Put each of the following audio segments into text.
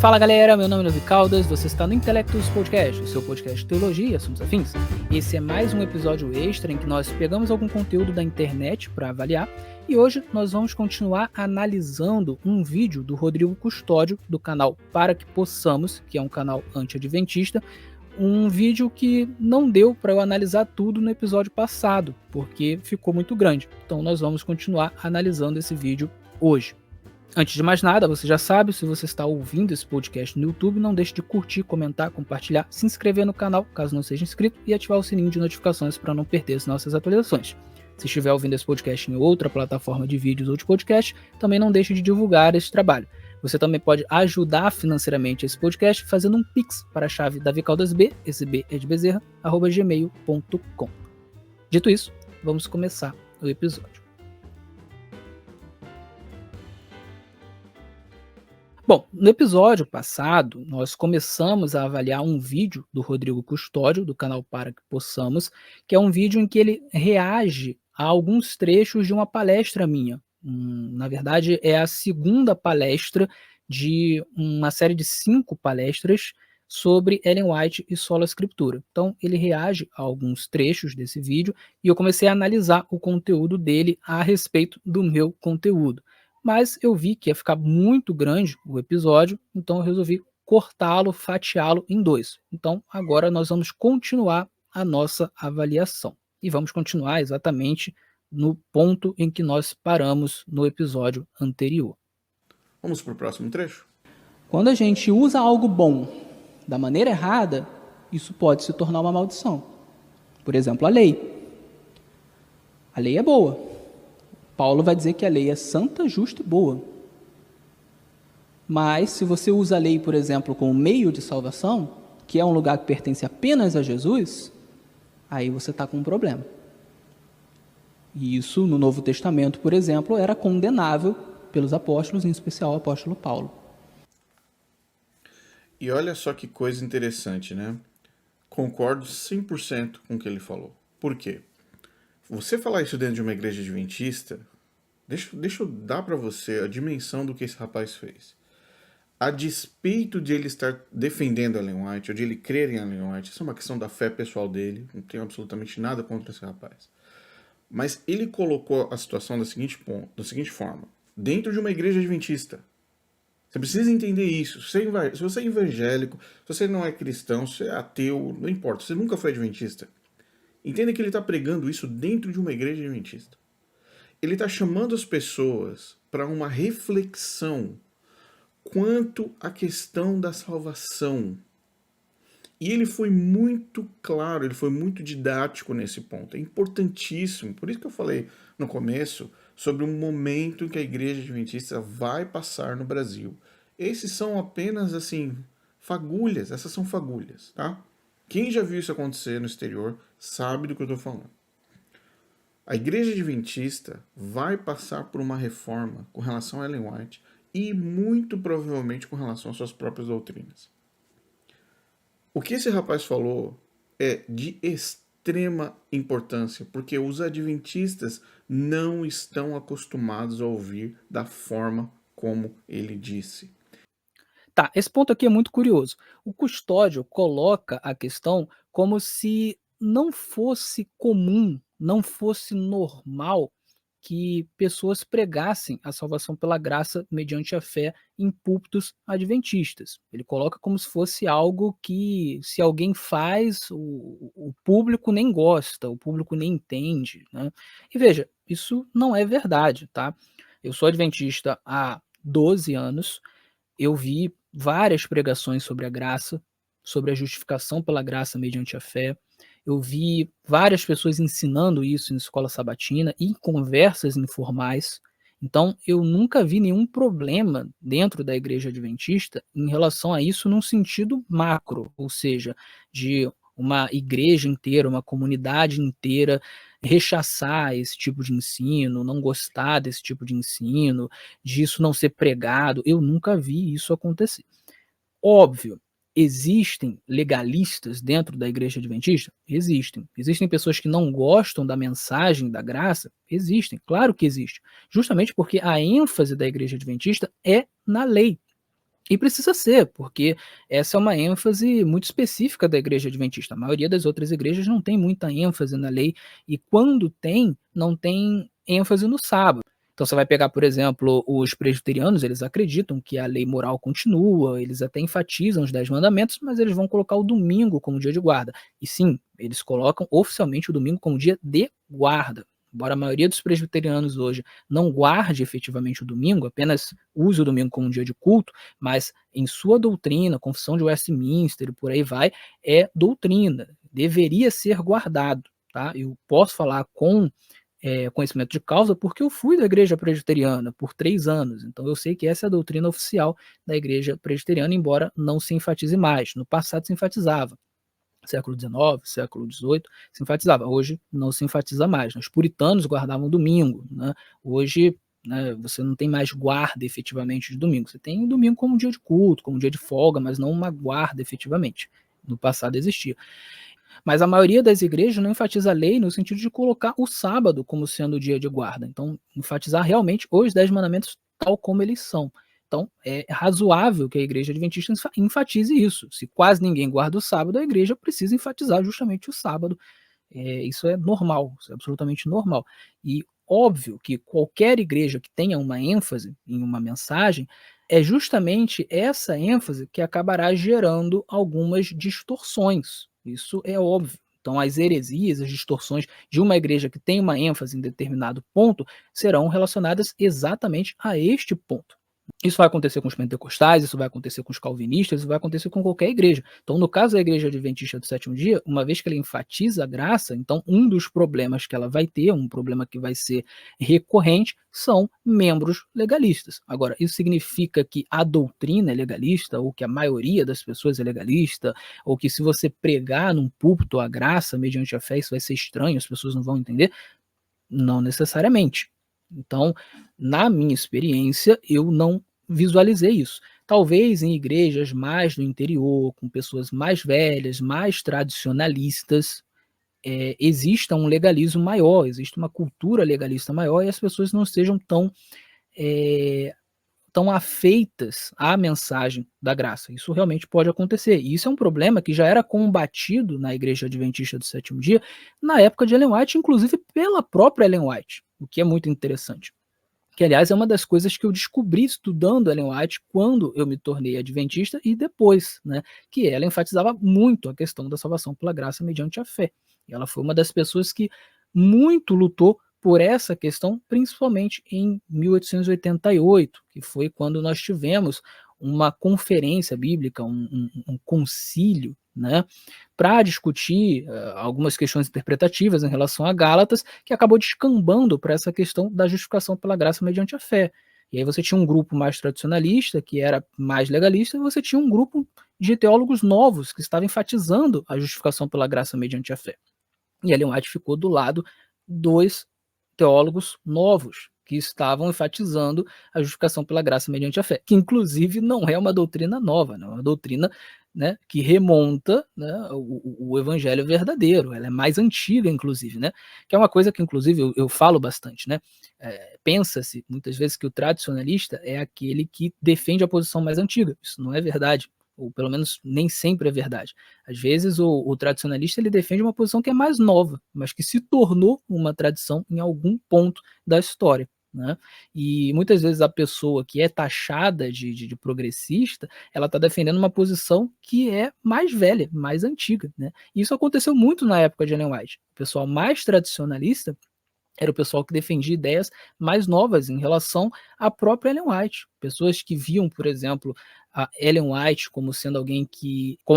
Fala galera, meu nome é Levi Caldas, você está no Intelectus Podcast, o seu podcast de teologia e assuntos afins. Esse é mais um episódio extra em que nós pegamos algum conteúdo da internet para avaliar e hoje nós vamos continuar analisando um vídeo do Rodrigo Custódio do canal Para Que Possamos, que é um canal anti-adventista, um vídeo que não deu para eu analisar tudo no episódio passado, porque ficou muito grande. Então nós vamos continuar analisando esse vídeo hoje. Antes de mais nada, você já sabe, se você está ouvindo esse podcast no YouTube, não deixe de curtir, comentar, compartilhar, se inscrever no canal, caso não seja inscrito, e ativar o sininho de notificações para não perder as nossas atualizações. Se estiver ouvindo esse podcast em outra plataforma de vídeos ou de podcast, também não deixe de divulgar esse trabalho. Você também pode ajudar financeiramente esse podcast fazendo um Pix para a chave davicaldasb, esse B é de Bezerra, @gmail.com. Dito isso, vamos começar o episódio. Bom, no episódio passado, nós começamos a avaliar um vídeo do Rodrigo Custódio, do canal Para Que Possamos, que é um vídeo em que ele reage a alguns trechos de uma palestra minha. Na verdade, é a segunda palestra de uma série de 5 palestras sobre Ellen White e Sola Scriptura. Então, ele reage a alguns trechos desse vídeo e eu comecei a analisar o conteúdo dele a respeito do meu conteúdo. Mas eu vi que ia ficar muito grande o episódio, então eu resolvi cortá-lo, fatiá-lo em 2. Então agora nós vamos continuar a nossa avaliação. E vamos continuar exatamente no ponto em que nós paramos no episódio anterior. Vamos para o próximo trecho? Quando a gente usa algo bom da maneira errada, isso pode se tornar uma maldição. Por exemplo, a lei. A lei é boa. Paulo vai dizer que a lei é santa, justa e boa. Mas se você usa a lei, por exemplo, como meio de salvação, que é um lugar que pertence apenas a Jesus, aí você está com um problema. E isso, no Novo Testamento, por exemplo, era condenável pelos apóstolos, em especial o apóstolo Paulo. E olha só que coisa interessante, né? Concordo 100% com o que ele falou. Por quê? Você falar isso dentro de uma igreja adventista, deixa eu dar para você a dimensão do que esse rapaz fez. A despeito de ele estar defendendo Ellen White, ou de ele crer em Ellen White, isso é uma questão da fé pessoal dele, não tenho absolutamente nada contra esse rapaz. Mas ele colocou a situação da seguinte forma, dentro de uma igreja adventista. Você precisa entender isso. Se você é evangélico, se você não é cristão, se você é ateu, não importa, você nunca foi adventista. Entenda que ele está pregando isso dentro de uma igreja adventista. Ele está chamando as pessoas para uma reflexão quanto à questão da salvação. E ele foi muito claro, ele foi muito didático nesse ponto. É importantíssimo. Por isso que eu falei no começo sobre um momento em que a igreja adventista vai passar no Brasil. Esses são apenas, assim, fagulhas. Essas são fagulhas, tá? Quem já viu isso acontecer no exterior sabe do que eu estou falando. A igreja adventista vai passar por uma reforma com relação a Ellen White e muito provavelmente com relação às suas próprias doutrinas. O que esse rapaz falou é de extrema importância, porque os adventistas não estão acostumados a ouvir da forma como ele disse. Tá, esse ponto aqui é muito curioso. O Custódio coloca a questão como se não fosse comum, não fosse normal que pessoas pregassem a salvação pela graça mediante a fé em púlpitos adventistas. Ele coloca como se fosse algo que, se alguém faz, o público nem gosta, o público nem entende, né? E veja, isso não é verdade, tá? Eu sou adventista há 12 anos, eu vi várias pregações sobre a graça, sobre a justificação pela graça mediante a fé. Eu vi várias pessoas ensinando isso em escola sabatina e em conversas informais. Então, eu nunca vi nenhum problema dentro da igreja adventista em relação a isso num sentido macro, ou seja, de uma igreja inteira, uma comunidade inteira rechaçar esse tipo de ensino, não gostar desse tipo de ensino, disso não ser pregado. Eu nunca vi isso acontecer. Óbvio, existem legalistas dentro da igreja adventista? Existem. Existem pessoas que não gostam da mensagem da graça? Existem, claro que existe. Justamente porque a ênfase da igreja adventista é na lei. E precisa ser, porque essa é uma ênfase muito específica da igreja adventista. A maioria das outras igrejas não tem muita ênfase na lei, e quando tem, não tem ênfase no sábado. Então você vai pegar, por exemplo, os presbiterianos, eles acreditam que a lei moral continua, eles até enfatizam os 10 mandamentos, mas eles vão colocar o domingo como dia de guarda. E sim, eles colocam oficialmente o domingo como dia de guarda. Embora a maioria dos presbiterianos hoje não guarde efetivamente o domingo, apenas use o domingo como um dia de culto, mas em sua doutrina, Confissão de Westminster e por aí vai, é doutrina, deveria ser guardado. Tá? Eu posso falar com conhecimento de causa porque eu fui da igreja presbiteriana por 3 anos, então eu sei que essa é a doutrina oficial da igreja presbiteriana, embora não se enfatize mais. No passado se enfatizava, século XIX, século XVIII, se enfatizava. Hoje não se enfatiza mais, né? Os puritanos guardavam domingo, né? Hoje, né, você não tem mais guarda efetivamente de domingo. Você tem domingo como um dia de culto, como um dia de folga, mas não uma guarda efetivamente. No passado existia. Mas a maioria das igrejas não enfatiza a lei no sentido de colocar o sábado como sendo o dia de guarda. Então, enfatizar realmente os 10 mandamentos tal como eles são. Então, é razoável que a igreja adventista enfatize isso. Se quase ninguém guarda o sábado, a igreja precisa enfatizar justamente o sábado. Isso é normal, isso é absolutamente normal. E óbvio que qualquer igreja que tenha uma ênfase em uma mensagem, é justamente essa ênfase que acabará gerando algumas distorções. Isso é óbvio. Então, as heresias, as distorções de uma igreja que tem uma ênfase em determinado ponto serão relacionadas exatamente a este ponto. Isso vai acontecer com os pentecostais, isso vai acontecer com os calvinistas, isso vai acontecer com qualquer igreja. Então, no caso da igreja adventista do sétimo dia, uma vez que ela enfatiza a graça, então um dos problemas que ela vai ter, um problema que vai ser recorrente, são membros legalistas. Agora, isso significa que a doutrina é legalista, ou que a maioria das pessoas é legalista, ou que se você pregar num púlpito a graça mediante a fé, isso vai ser estranho, as pessoas não vão entender? Não necessariamente. Então, na minha experiência, eu não visualizei isso. Talvez em igrejas mais do interior, com pessoas mais velhas, mais tradicionalistas, exista um legalismo maior, existe uma cultura legalista maior e as pessoas não estejam eh, tão afeitas à mensagem da graça. Isso realmente pode acontecer. E isso é um problema que já era combatido na Igreja Adventista do Sétimo Dia, na época de Ellen White, inclusive pela própria Ellen White, o que é muito interessante. Que, aliás, é uma das coisas que eu descobri estudando Ellen White quando eu me tornei adventista e depois, né? Que ela enfatizava muito a questão da salvação pela graça mediante a fé. E ela foi uma das pessoas que muito lutou por essa questão, principalmente em 1888, que foi quando nós tivemos uma conferência bíblica, um concílio, né, para discutir algumas questões interpretativas em relação a Gálatas, que acabou descambando para essa questão da justificação pela graça mediante a fé. E aí você tinha um grupo mais tradicionalista, que era mais legalista, e você tinha um grupo de teólogos novos, que estava enfatizando a justificação pela graça mediante a fé. E Ellen White ficou do lado dos teólogos novos, que estavam enfatizando a justificação pela graça mediante a fé, que inclusive não é uma doutrina nova, não é uma doutrina, né, que remonta, né, o evangelho verdadeiro, ela é mais antiga, inclusive, né, que é uma coisa que, inclusive, eu falo bastante, né, pensa-se muitas vezes que o tradicionalista é aquele que defende a posição mais antiga, isso não é verdade, ou pelo menos nem sempre é verdade. Às vezes o tradicionalista ele defende uma posição que é mais nova, mas que se tornou uma tradição em algum ponto da história. Né? E muitas vezes a pessoa que é taxada de progressista, ela está defendendo uma posição que é mais velha, mais antiga. Né? E isso aconteceu muito na época de Ellen White. O pessoal mais tradicionalista era o pessoal que defendia ideias mais novas em relação à própria Ellen White. Pessoas que viam, por exemplo, a Ellen White como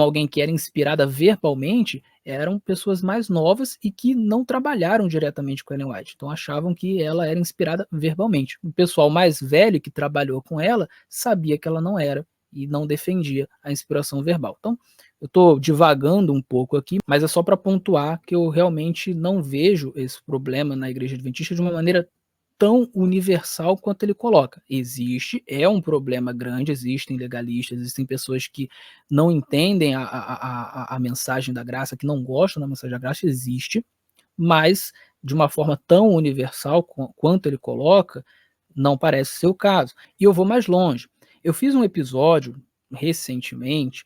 alguém que era inspirada verbalmente, eram pessoas mais novas e que não trabalharam diretamente com Ellen White. Então achavam que ela era inspirada verbalmente. O pessoal mais velho que trabalhou com ela sabia que ela não era e não defendia a inspiração verbal. Então, eu estou divagando um pouco aqui, mas é só para pontuar que eu realmente não vejo esse problema na Igreja Adventista de uma maneira tão universal quanto ele coloca. Existe, é um problema grande, existem legalistas, existem pessoas que não entendem a mensagem da graça, que não gostam da mensagem da graça, existe, mas de uma forma tão universal quanto ele coloca, não parece ser o caso. E eu vou mais longe. Eu fiz um episódio recentemente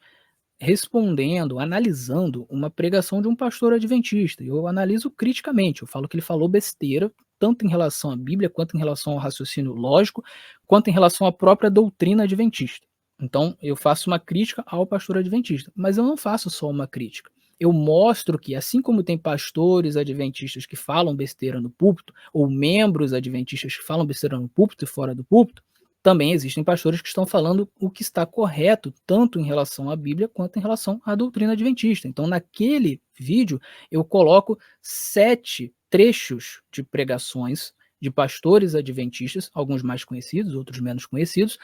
respondendo, analisando uma pregação de um pastor adventista. Eu analiso criticamente, eu falo que ele falou besteira, tanto em relação à Bíblia, quanto em relação ao raciocínio lógico, quanto em relação à própria doutrina adventista. Então, eu faço uma crítica ao pastor adventista, mas eu não faço só uma crítica. Eu mostro que, assim como tem pastores adventistas que falam besteira no púlpito, ou membros adventistas que falam besteira no púlpito e fora do púlpito, também existem pastores que estão falando o que está correto, tanto em relação à Bíblia quanto em relação à doutrina adventista. Então, naquele vídeo, eu coloco 7 trechos de pregações de pastores adventistas, alguns mais conhecidos, outros menos conhecidos,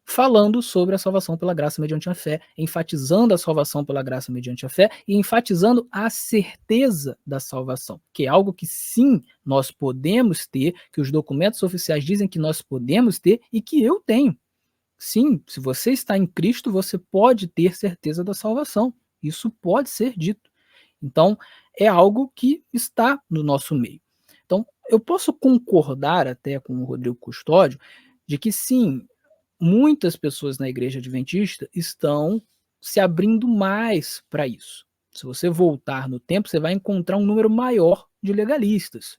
falando sobre a salvação pela graça mediante a fé, enfatizando a salvação pela graça mediante a fé e enfatizando a certeza da salvação, que é algo que sim, nós podemos ter, que os documentos oficiais dizem que nós podemos ter e que eu tenho. Sim, se você está em Cristo, você pode ter certeza da salvação. Isso pode ser dito. Então, é algo que está no nosso meio. Então, eu posso concordar até com o Rodrigo Custódio de que sim, muitas pessoas na igreja adventista estão se abrindo mais para isso. Se você voltar no tempo, você vai encontrar um número maior de legalistas.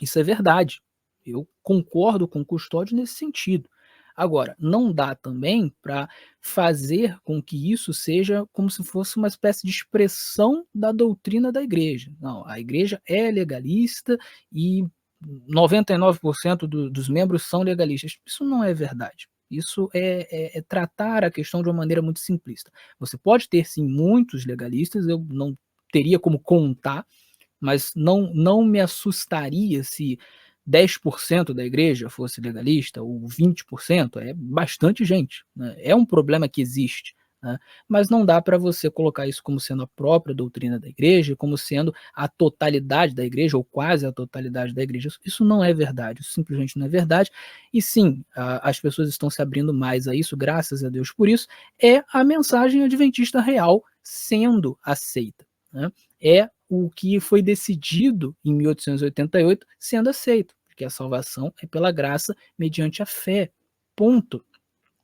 Isso é verdade. Eu concordo com o Custódio nesse sentido. Agora, não dá também para fazer com que isso seja como se fosse uma espécie de expressão da doutrina da igreja. Não, a igreja é legalista e 99% dos membros são legalistas. Isso não é verdade. Isso é tratar a questão de uma maneira muito simplista. Você pode ter, sim, muitos legalistas, eu não teria como contar, mas não me assustaria se 10% da igreja fosse legalista, ou 20%, é bastante gente, né? É um problema que existe, né? Mas não dá para você colocar isso como sendo a própria doutrina da igreja, como sendo a totalidade da igreja, ou quase a totalidade da igreja. Isso não é verdade, isso simplesmente não é verdade. E sim, as pessoas estão se abrindo mais a isso, graças a Deus por isso, é a mensagem adventista real sendo aceita, né? É o que foi decidido em 1888 sendo aceito, porque a salvação é pela graça mediante a fé. Ponto.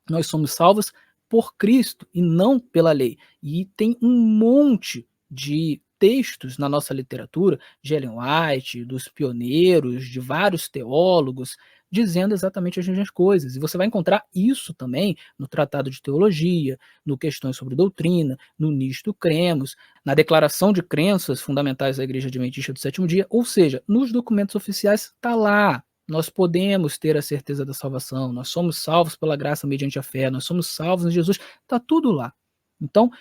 Nós somos salvos por Cristo e não pela lei. E tem um monte de textos na nossa literatura, de Ellen White, dos pioneiros, de vários teólogos, dizendo exatamente as mesmas coisas. E você vai encontrar isso também no Tratado de Teologia, no Questões sobre Doutrina, no Nisto Cremos, na Declaração de Crenças Fundamentais da Igreja Adventista do Sétimo Dia, ou seja, nos documentos oficiais está lá. Nós podemos ter a certeza da salvação, nós somos salvos pela graça mediante a fé, nós somos salvos em Jesus, está tudo lá. Então,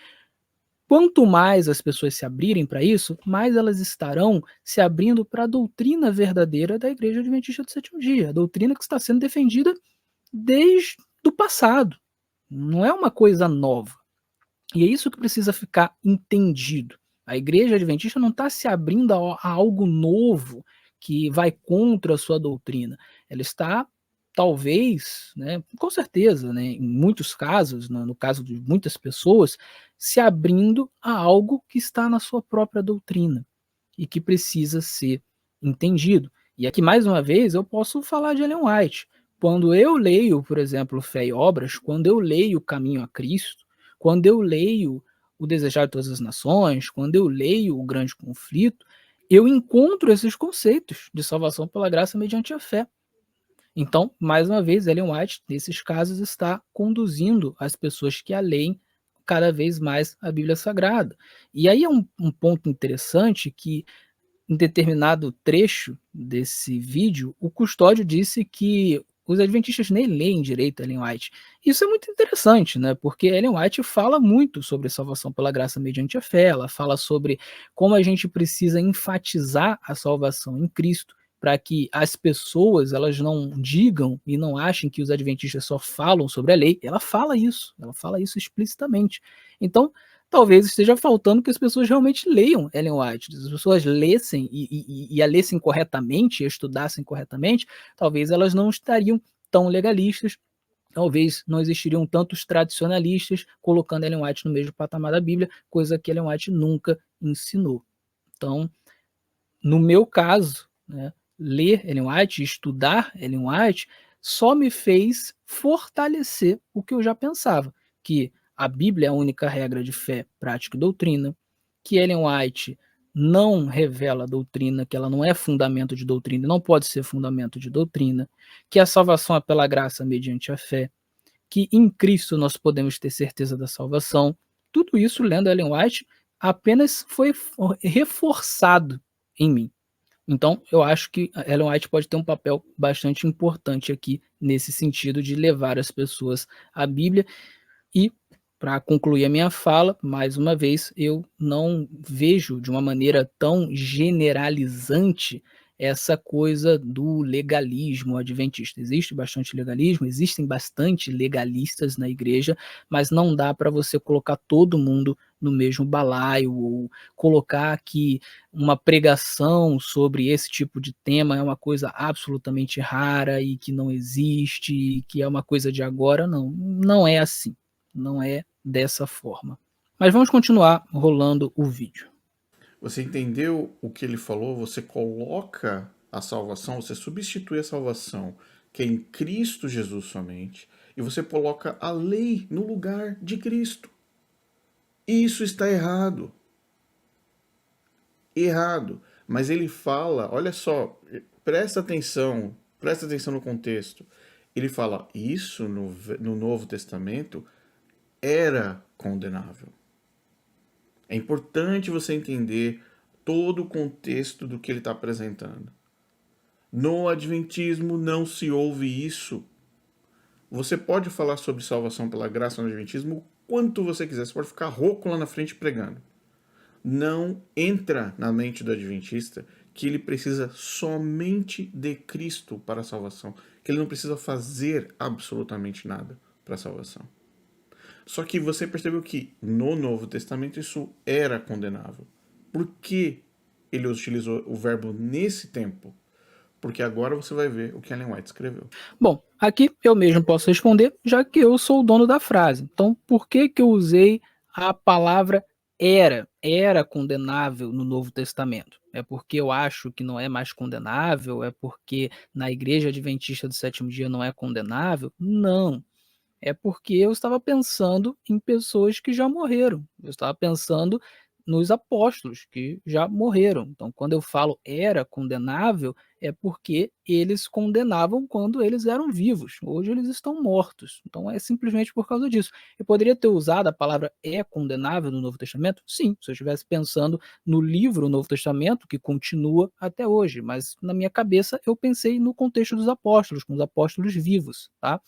quanto mais as pessoas se abrirem para isso, mais elas estarão se abrindo para a doutrina verdadeira da Igreja Adventista do Sétimo Dia, a doutrina que está sendo defendida desde o passado, não é uma coisa nova. E é isso que precisa ficar entendido. A Igreja Adventista não está se abrindo a algo novo que vai contra a sua doutrina. Ela está, talvez, né, com certeza, né, em muitos casos, no caso de muitas pessoas, se abrindo a algo que está na sua própria doutrina e que precisa ser entendido. E aqui, mais uma vez, eu posso falar de Ellen White. Quando eu leio, por exemplo, Fé e Obras, quando eu leio Caminho a Cristo, quando eu leio O Desejar de Todas as Nações, quando eu leio O Grande Conflito, eu encontro esses conceitos de salvação pela graça mediante a fé. Então, mais uma vez, Ellen White, nesses casos, está conduzindo as pessoas que a leem cada vez mais a Bíblia Sagrada. E aí é um ponto interessante que, em determinado trecho desse vídeo, o Custódio disse que os adventistas nem leem direito Ellen White. Isso é muito interessante, né? Porque Ellen White fala muito sobre salvação pela graça mediante a fé, ela fala sobre como a gente precisa enfatizar a salvação em Cristo, para que as pessoas elas não digam e não achem que os adventistas só falam sobre a lei. Ela fala isso explicitamente. Então, talvez esteja faltando que as pessoas realmente leiam Ellen White. Se as pessoas lessem e a lessem corretamente, e a estudassem corretamente, talvez elas não estariam tão legalistas, talvez não existiriam tantos tradicionalistas colocando Ellen White no mesmo patamar da Bíblia, coisa que Ellen White nunca ensinou. Então, no meu caso, né, ler Ellen White, estudar Ellen White, só me fez fortalecer o que eu já pensava, que a Bíblia é a única regra de fé, prática e doutrina, que Ellen White não revela doutrina, que ela não é fundamento de doutrina, não pode ser fundamento de doutrina, que a salvação é pela graça mediante a fé, que em Cristo nós podemos ter certeza da salvação. Tudo isso, lendo Ellen White, apenas foi reforçado em mim. Então, eu acho que a Ellen White pode ter um papel bastante importante aqui nesse sentido de levar as pessoas à Bíblia. E, para concluir a minha fala, mais uma vez, eu não vejo de uma maneira tão generalizante essa coisa do legalismo adventista. Existe bastante legalismo, existem bastante legalistas na igreja, mas não dá para você colocar todo mundo no mesmo balaio ou colocar que uma pregação sobre esse tipo de tema é uma coisa absolutamente rara e que não existe, e que é uma coisa de agora. Não, não é assim. Não é dessa forma. Mas vamos continuar rolando o vídeo. Você entendeu o que ele falou? Você coloca a salvação, você substitui a salvação, que é em Cristo Jesus somente, e você coloca a lei no lugar de Cristo. Isso está errado. Errado. Mas ele fala, olha só, presta atenção no contexto. Ele fala, isso no Novo Testamento era condenável. É importante você entender todo o contexto do que ele está apresentando. No Adventismo não se ouve isso. Você pode falar sobre salvação pela graça no Adventismo o quanto você quiser. Você pode ficar rouco lá na frente pregando. Não entra na mente do Adventista que ele precisa somente de Cristo para a salvação. Que ele não precisa fazer absolutamente nada para a salvação. Só que você percebeu que no Novo Testamento isso era condenável. Por que ele utilizou o verbo nesse tempo? Porque agora você vai ver o que Ellen White escreveu. Bom, aqui eu mesmo posso responder, já que eu sou o dono da frase. Então, por que eu usei a palavra era? Era condenável no Novo Testamento. É porque eu acho que não é mais condenável? É porque na Igreja Adventista do Sétimo Dia não é condenável? Não. É porque eu estava pensando em pessoas que já morreram. Eu estava pensando nos apóstolos que já morreram. Então, quando eu falo era condenável, é porque eles condenavam quando eles eram vivos. Hoje eles estão mortos. Então, é simplesmente por causa disso. Eu poderia ter usado a palavra é condenável no Novo Testamento? Sim, se eu estivesse pensando no livro Novo Testamento, que continua até hoje. Mas na minha cabeça eu pensei no contexto dos apóstolos, com os apóstolos vivos, tá?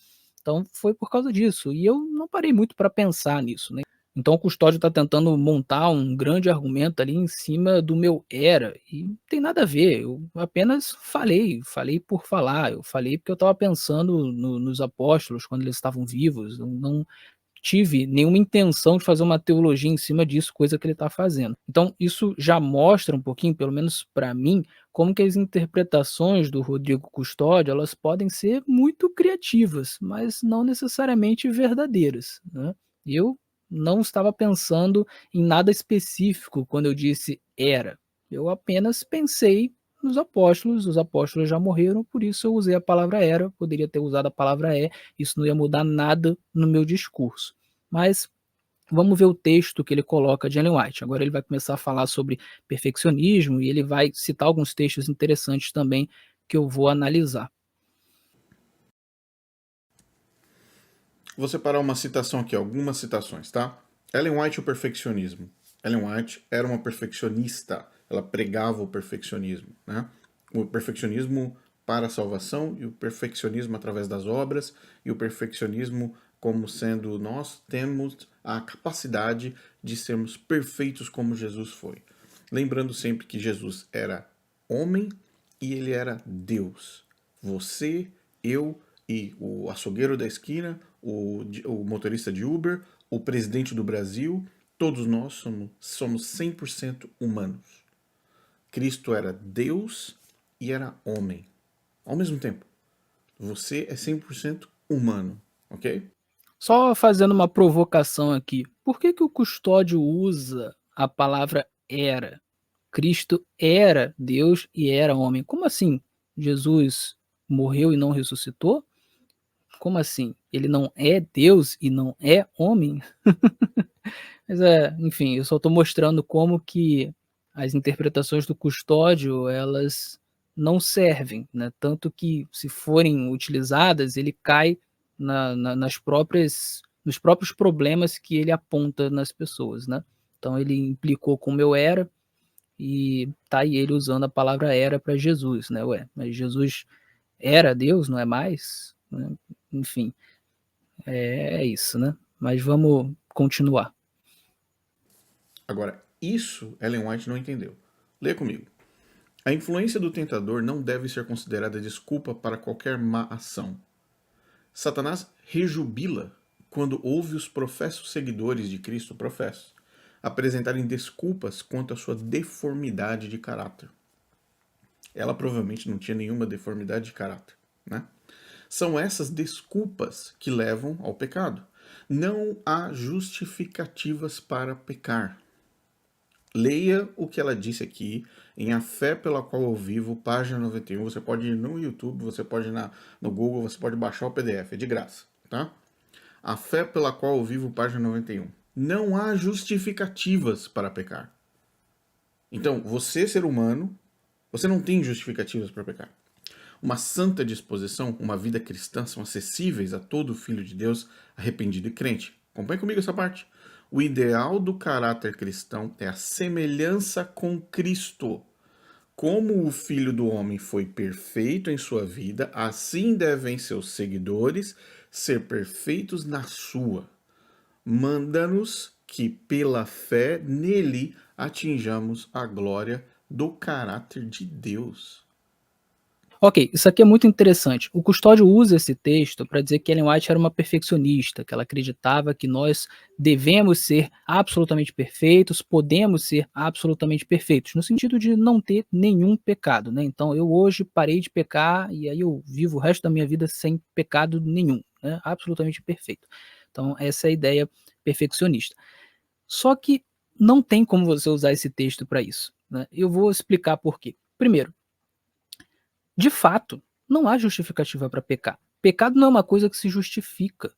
Então foi por causa disso. E eu não parei muito para pensar nisso, né? Então o Custódio está tentando montar um grande argumento ali em cima do meu era, e não tem nada a ver. Eu apenas falei por falar. Eu falei porque eu estava pensando nos apóstolos quando eles estavam vivos. Eu não tive nenhuma intenção de fazer uma teologia em cima disso, coisa que ele está fazendo. Então, isso já mostra um pouquinho, pelo menos para mim, como que as interpretações do Rodrigo Custódio, elas podem ser muito criativas, mas não necessariamente verdadeiras, né? Eu não estava pensando em nada específico quando eu disse era. Eu apenas pensei nos apóstolos, os apóstolos já morreram, por isso eu usei a palavra era, poderia ter usado a palavra é, isso não ia mudar nada no meu discurso. Mas vamos ver o texto que ele coloca de Ellen White. Agora ele vai começar a falar sobre perfeccionismo e ele vai citar alguns textos interessantes também que eu vou analisar. Vou separar uma citação aqui, algumas citações, tá? Ellen White e o perfeccionismo. Ellen White era uma perfeccionista. Ela pregava o perfeccionismo, né? O perfeccionismo para a salvação e o perfeccionismo através das obras e o perfeccionismo como sendo nós temos a capacidade de sermos perfeitos como Jesus foi. Lembrando sempre que Jesus era homem e ele era Deus. Você, eu e o açougueiro da esquina, o motorista de Uber, o presidente do Brasil, todos nós somos 100% humanos. Cristo era Deus e era homem. Ao mesmo tempo, você é 100% humano, ok? Só fazendo uma provocação aqui. Por que o Custódio usa a palavra era? Cristo era Deus e era homem. Como assim? Jesus morreu e não ressuscitou? como assim? Ele não é Deus e não é homem? Mas enfim, eu só estou mostrando como que as interpretações do Custódio, elas não servem, né, tanto que se forem utilizadas, ele cai nas próprias nos próprios problemas que ele aponta nas pessoas, né. Então ele implicou com o meu era, e tá aí ele usando a palavra era para Jesus, né, ué, mas Jesus era Deus, não é mais? Né, enfim, é isso, né. Mas vamos continuar. Agora, isso Ellen White não entendeu. Lê comigo. A influência do tentador não deve ser considerada desculpa para qualquer má ação. Satanás rejubila quando ouve os professos seguidores de Cristo apresentarem desculpas quanto à sua deformidade de caráter. Ela provavelmente não tinha nenhuma deformidade de caráter, né? São essas desculpas que levam ao pecado. Não há justificativas para pecar. Leia o que ela disse aqui em A Fé pela Qual Eu Vivo, página 91. Você pode ir no YouTube, você pode ir no Google, você pode baixar o PDF, é de graça, tá? A Fé pela Qual Eu Vivo, página 91. Não há justificativas para pecar. Então, você, ser humano, você não tem justificativas para pecar. Uma santa disposição, uma vida cristã são acessíveis a todo filho de Deus arrependido e crente. Acompanhe comigo essa parte. O ideal do caráter cristão é a semelhança com Cristo. Como o Filho do Homem foi perfeito em sua vida, assim devem seus seguidores ser perfeitos na sua. Manda-nos que, pela fé nele, atinjamos a glória do caráter de Deus. Ok, isso aqui é muito interessante. O Custódio usa esse texto para dizer que Ellen White era uma perfeccionista, que ela acreditava que nós devemos ser absolutamente perfeitos, podemos ser absolutamente perfeitos, no sentido de não ter nenhum pecado, né? Então eu hoje parei de pecar e aí eu vivo o resto da minha vida sem pecado nenhum, né? Absolutamente perfeito. Então essa é a ideia perfeccionista. Só que não tem como você usar esse texto para isso, né? Eu vou explicar por quê. Primeiro, de fato, não há justificativa para pecar. Pecado não é uma coisa que se justifica.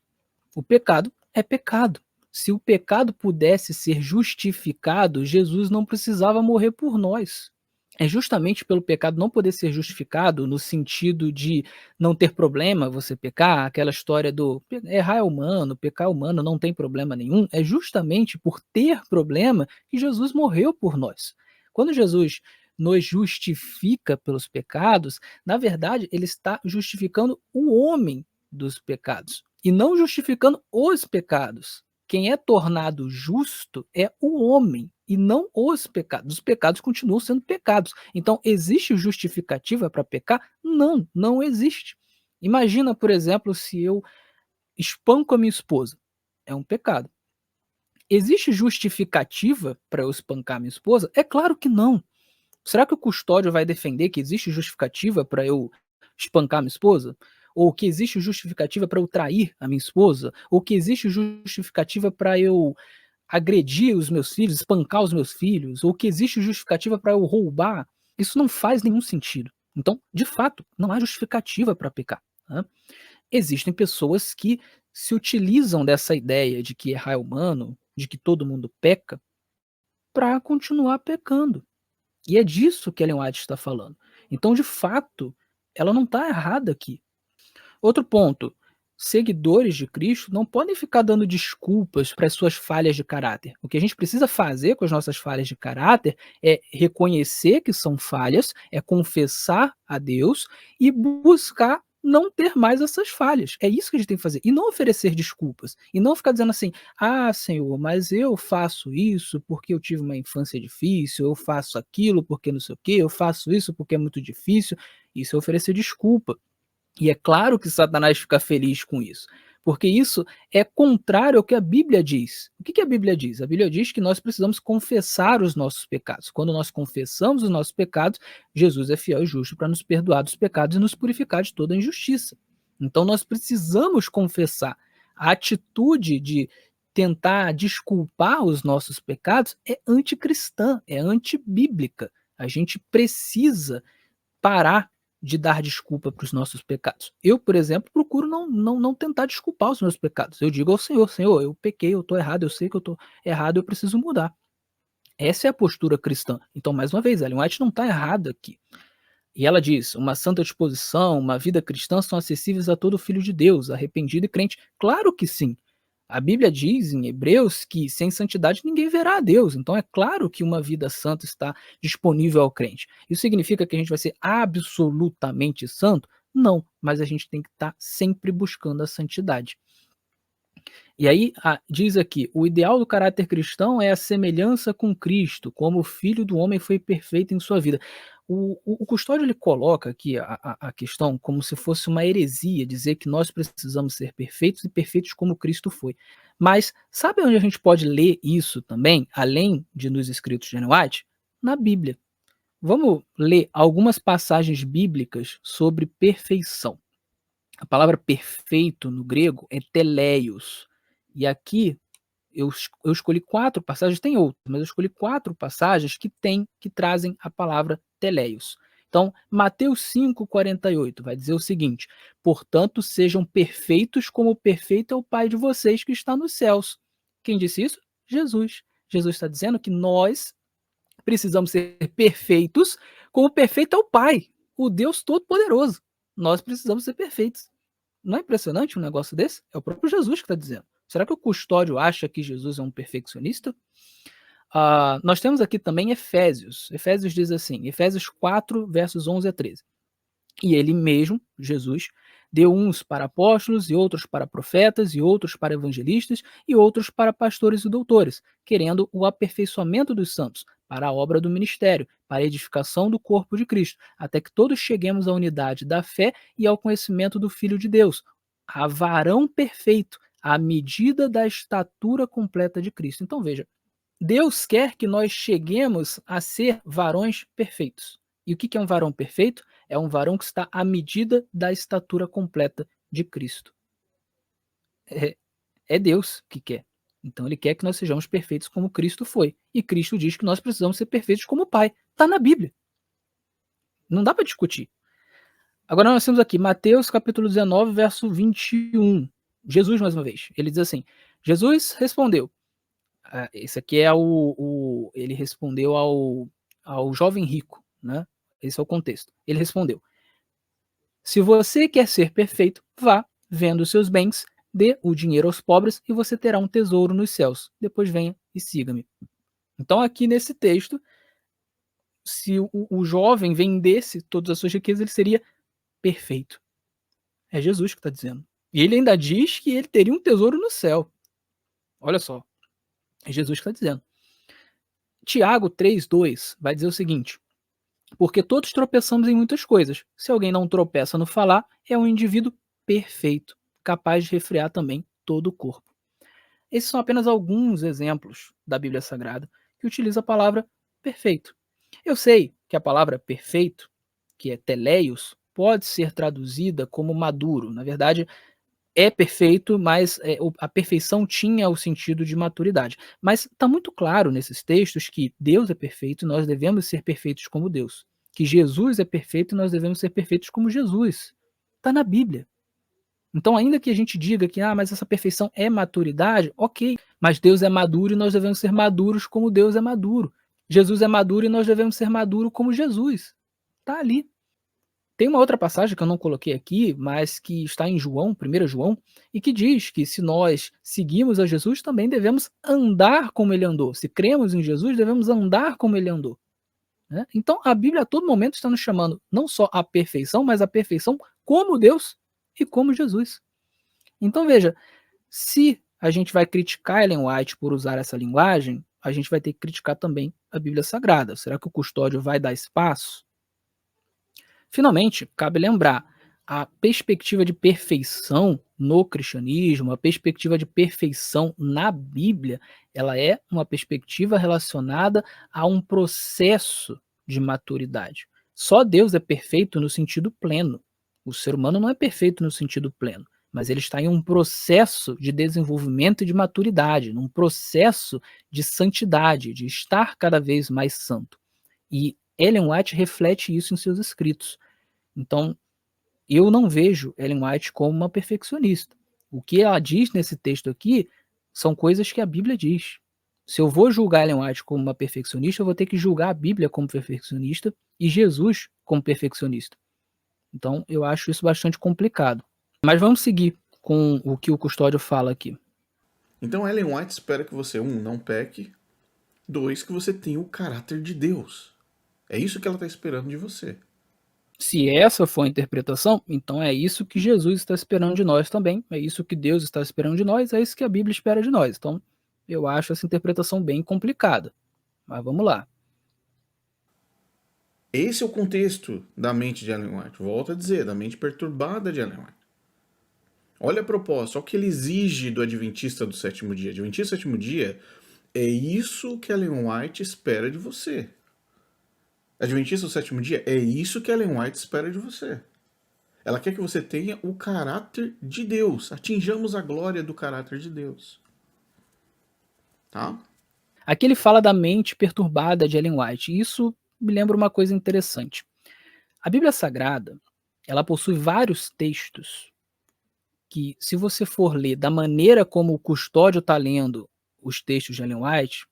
O pecado é pecado. Se o pecado pudesse ser justificado, Jesus não precisava morrer por nós. É justamente pelo pecado não poder ser justificado, no sentido de não ter problema você pecar, aquela história do errar é humano, pecar é humano, não tem problema nenhum, é justamente por ter problema que Jesus morreu por nós. Quando Jesus nos justifica pelos pecados, na verdade, ele está justificando o homem dos pecados e não justificando os pecados. Quem é tornado justo é o homem e não os pecados. Os pecados continuam sendo pecados. Então, existe justificativa para pecar? Não, não existe. Imagina, por exemplo, se eu espanco a minha esposa. É um pecado. Existe justificativa para eu espancar minha esposa? É claro que não. Será que o custódio vai defender que existe justificativa para eu espancar minha esposa? Ou que existe justificativa para eu trair a minha esposa? Ou que existe justificativa para eu agredir os meus filhos, espancar os meus filhos? Ou que existe justificativa para eu roubar? Isso não faz nenhum sentido. Então, de fato, não há justificativa para pecar, né? Existem pessoas que se utilizam dessa ideia de que errar é humano, de que todo mundo peca, para continuar pecando. E é disso que Ellen White está falando. Então, de fato, ela não está errada aqui. Outro ponto, seguidores de Cristo não podem ficar dando desculpas para as suas falhas de caráter. O que a gente precisa fazer com as nossas falhas de caráter é reconhecer que são falhas, é confessar a Deus e buscar não ter mais essas falhas. É isso que a gente tem que fazer. E não oferecer desculpas. E não ficar dizendo assim: ah, Senhor, mas eu faço isso porque eu tive uma infância difícil, eu faço aquilo porque não sei o quê, eu faço isso porque é muito difícil. Isso é oferecer desculpa. E é claro que Satanás fica feliz com isso, porque isso é contrário ao que a Bíblia diz. O que que a Bíblia diz? A Bíblia diz que nós precisamos confessar os nossos pecados. Quando nós confessamos os nossos pecados, Jesus é fiel e justo para nos perdoar dos pecados e nos purificar de toda injustiça. Então nós precisamos confessar. A atitude de tentar desculpar os nossos pecados é anticristã, é antibíblica. A gente precisa parar de dar desculpa para os nossos pecados. Eu, por exemplo, procuro não tentar desculpar os meus pecados. Eu digo ao Senhor: Senhor, eu pequei, eu estou errado, eu sei que eu estou errado, eu preciso mudar. Essa é a postura cristã. Então, mais uma vez, Ellen White não está errada aqui. E ela diz: uma santa disposição, uma vida cristã são acessíveis a todo filho de Deus, arrependido e crente. Claro que sim. A Bíblia diz em Hebreus que sem santidade ninguém verá a Deus. Então é claro que uma vida santa está disponível ao crente. Isso significa que a gente vai ser absolutamente santo? Não, mas a gente tem que estar sempre buscando a santidade. E aí diz aqui: o ideal do caráter cristão é a semelhança com Cristo, como o Filho do Homem foi perfeito em sua vida. O Custódio ele coloca aqui a questão como se fosse uma heresia, dizer que nós precisamos ser perfeitos e perfeitos como Cristo foi. Mas sabe onde a gente pode ler isso também, além de nos escritos de Ellen White? Na Bíblia. Vamos ler algumas passagens bíblicas sobre perfeição. A palavra perfeito no grego é teleios. E aqui eu escolhi 4 passagens, tem outras, mas eu escolhi 4 passagens que trazem a palavra teleios. Então, Mateus 5,48 vai dizer o seguinte: portanto, sejam perfeitos como perfeito é o Pai de vocês que está nos céus. Quem disse isso? Jesus. Jesus está dizendo que nós precisamos ser perfeitos como perfeito é o Pai, o Deus Todo-Poderoso. Nós precisamos ser perfeitos. Não é impressionante um negócio desse? É o próprio Jesus que está dizendo. Será que o Custódio acha que Jesus é um perfeccionista? Nós temos aqui também Efésios. Efésios diz assim, Efésios 4, versos 11 a 13. E ele mesmo, Jesus, deu uns para apóstolos, e outros para profetas, e outros para evangelistas, e outros para pastores e doutores, querendo o aperfeiçoamento dos santos, para a obra do ministério, para a edificação do corpo de Cristo, até que todos cheguemos à unidade da fé e ao conhecimento do Filho de Deus, a varão perfeito, à medida da estatura completa de Cristo. Então veja, Deus quer que nós cheguemos a ser varões perfeitos. E o que é um varão perfeito? É um varão que está à medida da estatura completa de Cristo. É Deus que quer. Então ele quer que nós sejamos perfeitos como Cristo foi. E Cristo diz que nós precisamos ser perfeitos como o Pai. Está na Bíblia. Não dá para discutir. Agora nós temos aqui Mateus capítulo 19, verso 21. Jesus, mais uma vez. Ele diz assim: Jesus respondeu. Esse aqui é ele respondeu ao jovem rico, né? Esse é o contexto. Ele respondeu: se você quer ser perfeito, vá, venda os seus bens, dê o dinheiro aos pobres e você terá um tesouro nos céus. Depois venha e siga-me. Então, aqui nesse texto, se o jovem vendesse todas as suas riquezas, ele seria perfeito. É Jesus que está dizendo. E ele ainda diz que ele teria um tesouro no céu. Olha só, é Jesus que está dizendo. Tiago 3,2 vai dizer o seguinte: porque todos tropeçamos em muitas coisas. Se alguém não tropeça no falar, é um indivíduo perfeito, capaz de refrear também todo o corpo. Esses são apenas alguns exemplos da Bíblia Sagrada que utiliza a palavra perfeito. Eu sei que a palavra perfeito, que é teleios, pode ser traduzida como maduro. Na verdade, é perfeito, mas a perfeição tinha o sentido de maturidade. Mas está muito claro nesses textos que Deus é perfeito e nós devemos ser perfeitos como Deus. Que Jesus é perfeito e nós devemos ser perfeitos como Jesus. Está na Bíblia. Então, ainda que a gente diga que mas essa perfeição é maturidade, ok. Mas Deus é maduro e nós devemos ser maduros como Deus é maduro. Jesus é maduro e nós devemos ser maduros como Jesus. Está ali. Tem uma outra passagem que eu não coloquei aqui, mas que está em João, 1 João, e que diz que se nós seguimos a Jesus, também devemos andar como ele andou. Se cremos em Jesus, devemos andar como ele andou. Né? Então, a Bíblia a todo momento está nos chamando não só à perfeição, mas à perfeição como Deus e como Jesus. Então, veja, se a gente vai criticar Ellen White por usar essa linguagem, a gente vai ter que criticar também a Bíblia Sagrada. Será que o Custódio vai dar espaço? Finalmente, cabe lembrar, a perspectiva de perfeição no cristianismo, a perspectiva de perfeição na Bíblia, ela é uma perspectiva relacionada a um processo de maturidade. Só Deus é perfeito no sentido pleno. O ser humano não é perfeito no sentido pleno, mas ele está em um processo de desenvolvimento e de maturidade, num processo de santidade, de estar cada vez mais santo. E Ellen White reflete isso em seus escritos. Então, eu não vejo Ellen White como uma perfeccionista. O que ela diz nesse texto aqui são coisas que a Bíblia diz. Se eu vou julgar Ellen White como uma perfeccionista, eu vou ter que julgar a Bíblia como perfeccionista e Jesus como perfeccionista. Então, eu acho isso bastante complicado. Mas vamos seguir com o que o Custódio fala aqui. Então Ellen White espera que você, não peque, dois, que você tenha o caráter de Deus. É isso que ela está esperando de você. Se essa for a interpretação, então é isso que Jesus está esperando de nós também, é isso que Deus está esperando de nós, é isso que a Bíblia espera de nós. Então, eu acho essa interpretação bem complicada. Mas vamos lá. Esse é o contexto da mente de Ellen White. Volto a dizer, da mente perturbada de Ellen White. Olha a proposta, olha o que ele exige do Adventista do sétimo dia. Adventista do sétimo dia é isso que Ellen White espera de você. Adventista do sétimo dia é isso que Ellen White espera de você. Ela quer que você tenha o caráter de Deus. Atinjamos a glória do caráter de Deus. Tá? Aqui ele fala da mente perturbada de Ellen White, e isso me lembra uma coisa interessante. A Bíblia Sagrada, ela possui vários textos que, se você for ler da maneira como o Custódio está lendo os textos de Ellen White,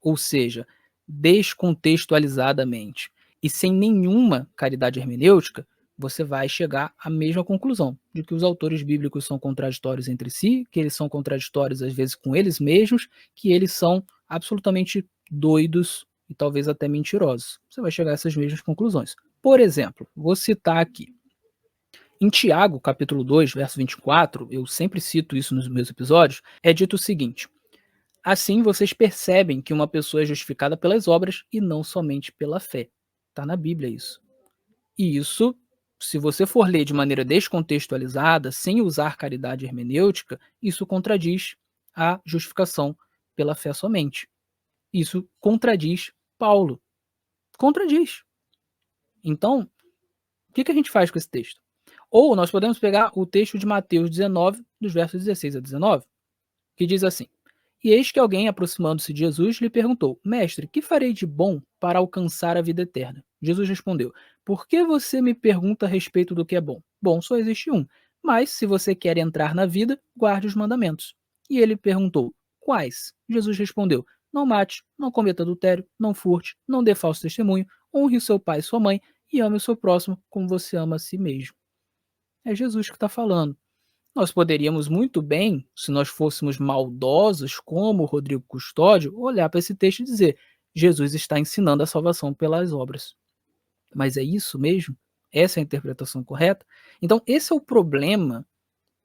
ou seja, descontextualizadamente e sem nenhuma caridade hermenêutica, você vai chegar à mesma conclusão, de que os autores bíblicos são contraditórios entre si, que eles são contraditórios às vezes com eles mesmos, que eles são absolutamente doidos e talvez até mentirosos. Você vai chegar a essas mesmas conclusões. Por exemplo, vou citar aqui. Em Tiago, capítulo 2, verso 24, eu sempre cito isso nos meus episódios, é dito o seguinte: assim vocês percebem que uma pessoa é justificada pelas obras e não somente pela fé. Está na Bíblia isso. E isso, se você for ler de maneira descontextualizada, sem usar caridade hermenêutica, isso contradiz a justificação pela fé somente. Isso contradiz Paulo. Contradiz. Então, o que a gente faz com esse texto? Ou nós podemos pegar o texto de Mateus 19, dos versos 16 a 19, que diz assim: e eis que alguém, aproximando-se de Jesus, lhe perguntou: mestre, que farei de bom para alcançar a vida eterna? Jesus respondeu: por que você me pergunta a respeito do que é bom? Bom só existe um. Mas, se você quer entrar na vida, guarde os mandamentos. E ele perguntou: quais? Jesus respondeu: não mate, não cometa adultério, não furte, não dê falso testemunho, honre o seu pai e sua mãe e ame o seu próximo como você ama a si mesmo. É Jesus que está falando. Nós poderíamos muito bem, se nós fôssemos maldosos, como o Rodrigo Custódio, olhar para esse texto e dizer: Jesus está ensinando a salvação pelas obras. Mas é isso mesmo? Essa é a interpretação correta? Então, esse é o problema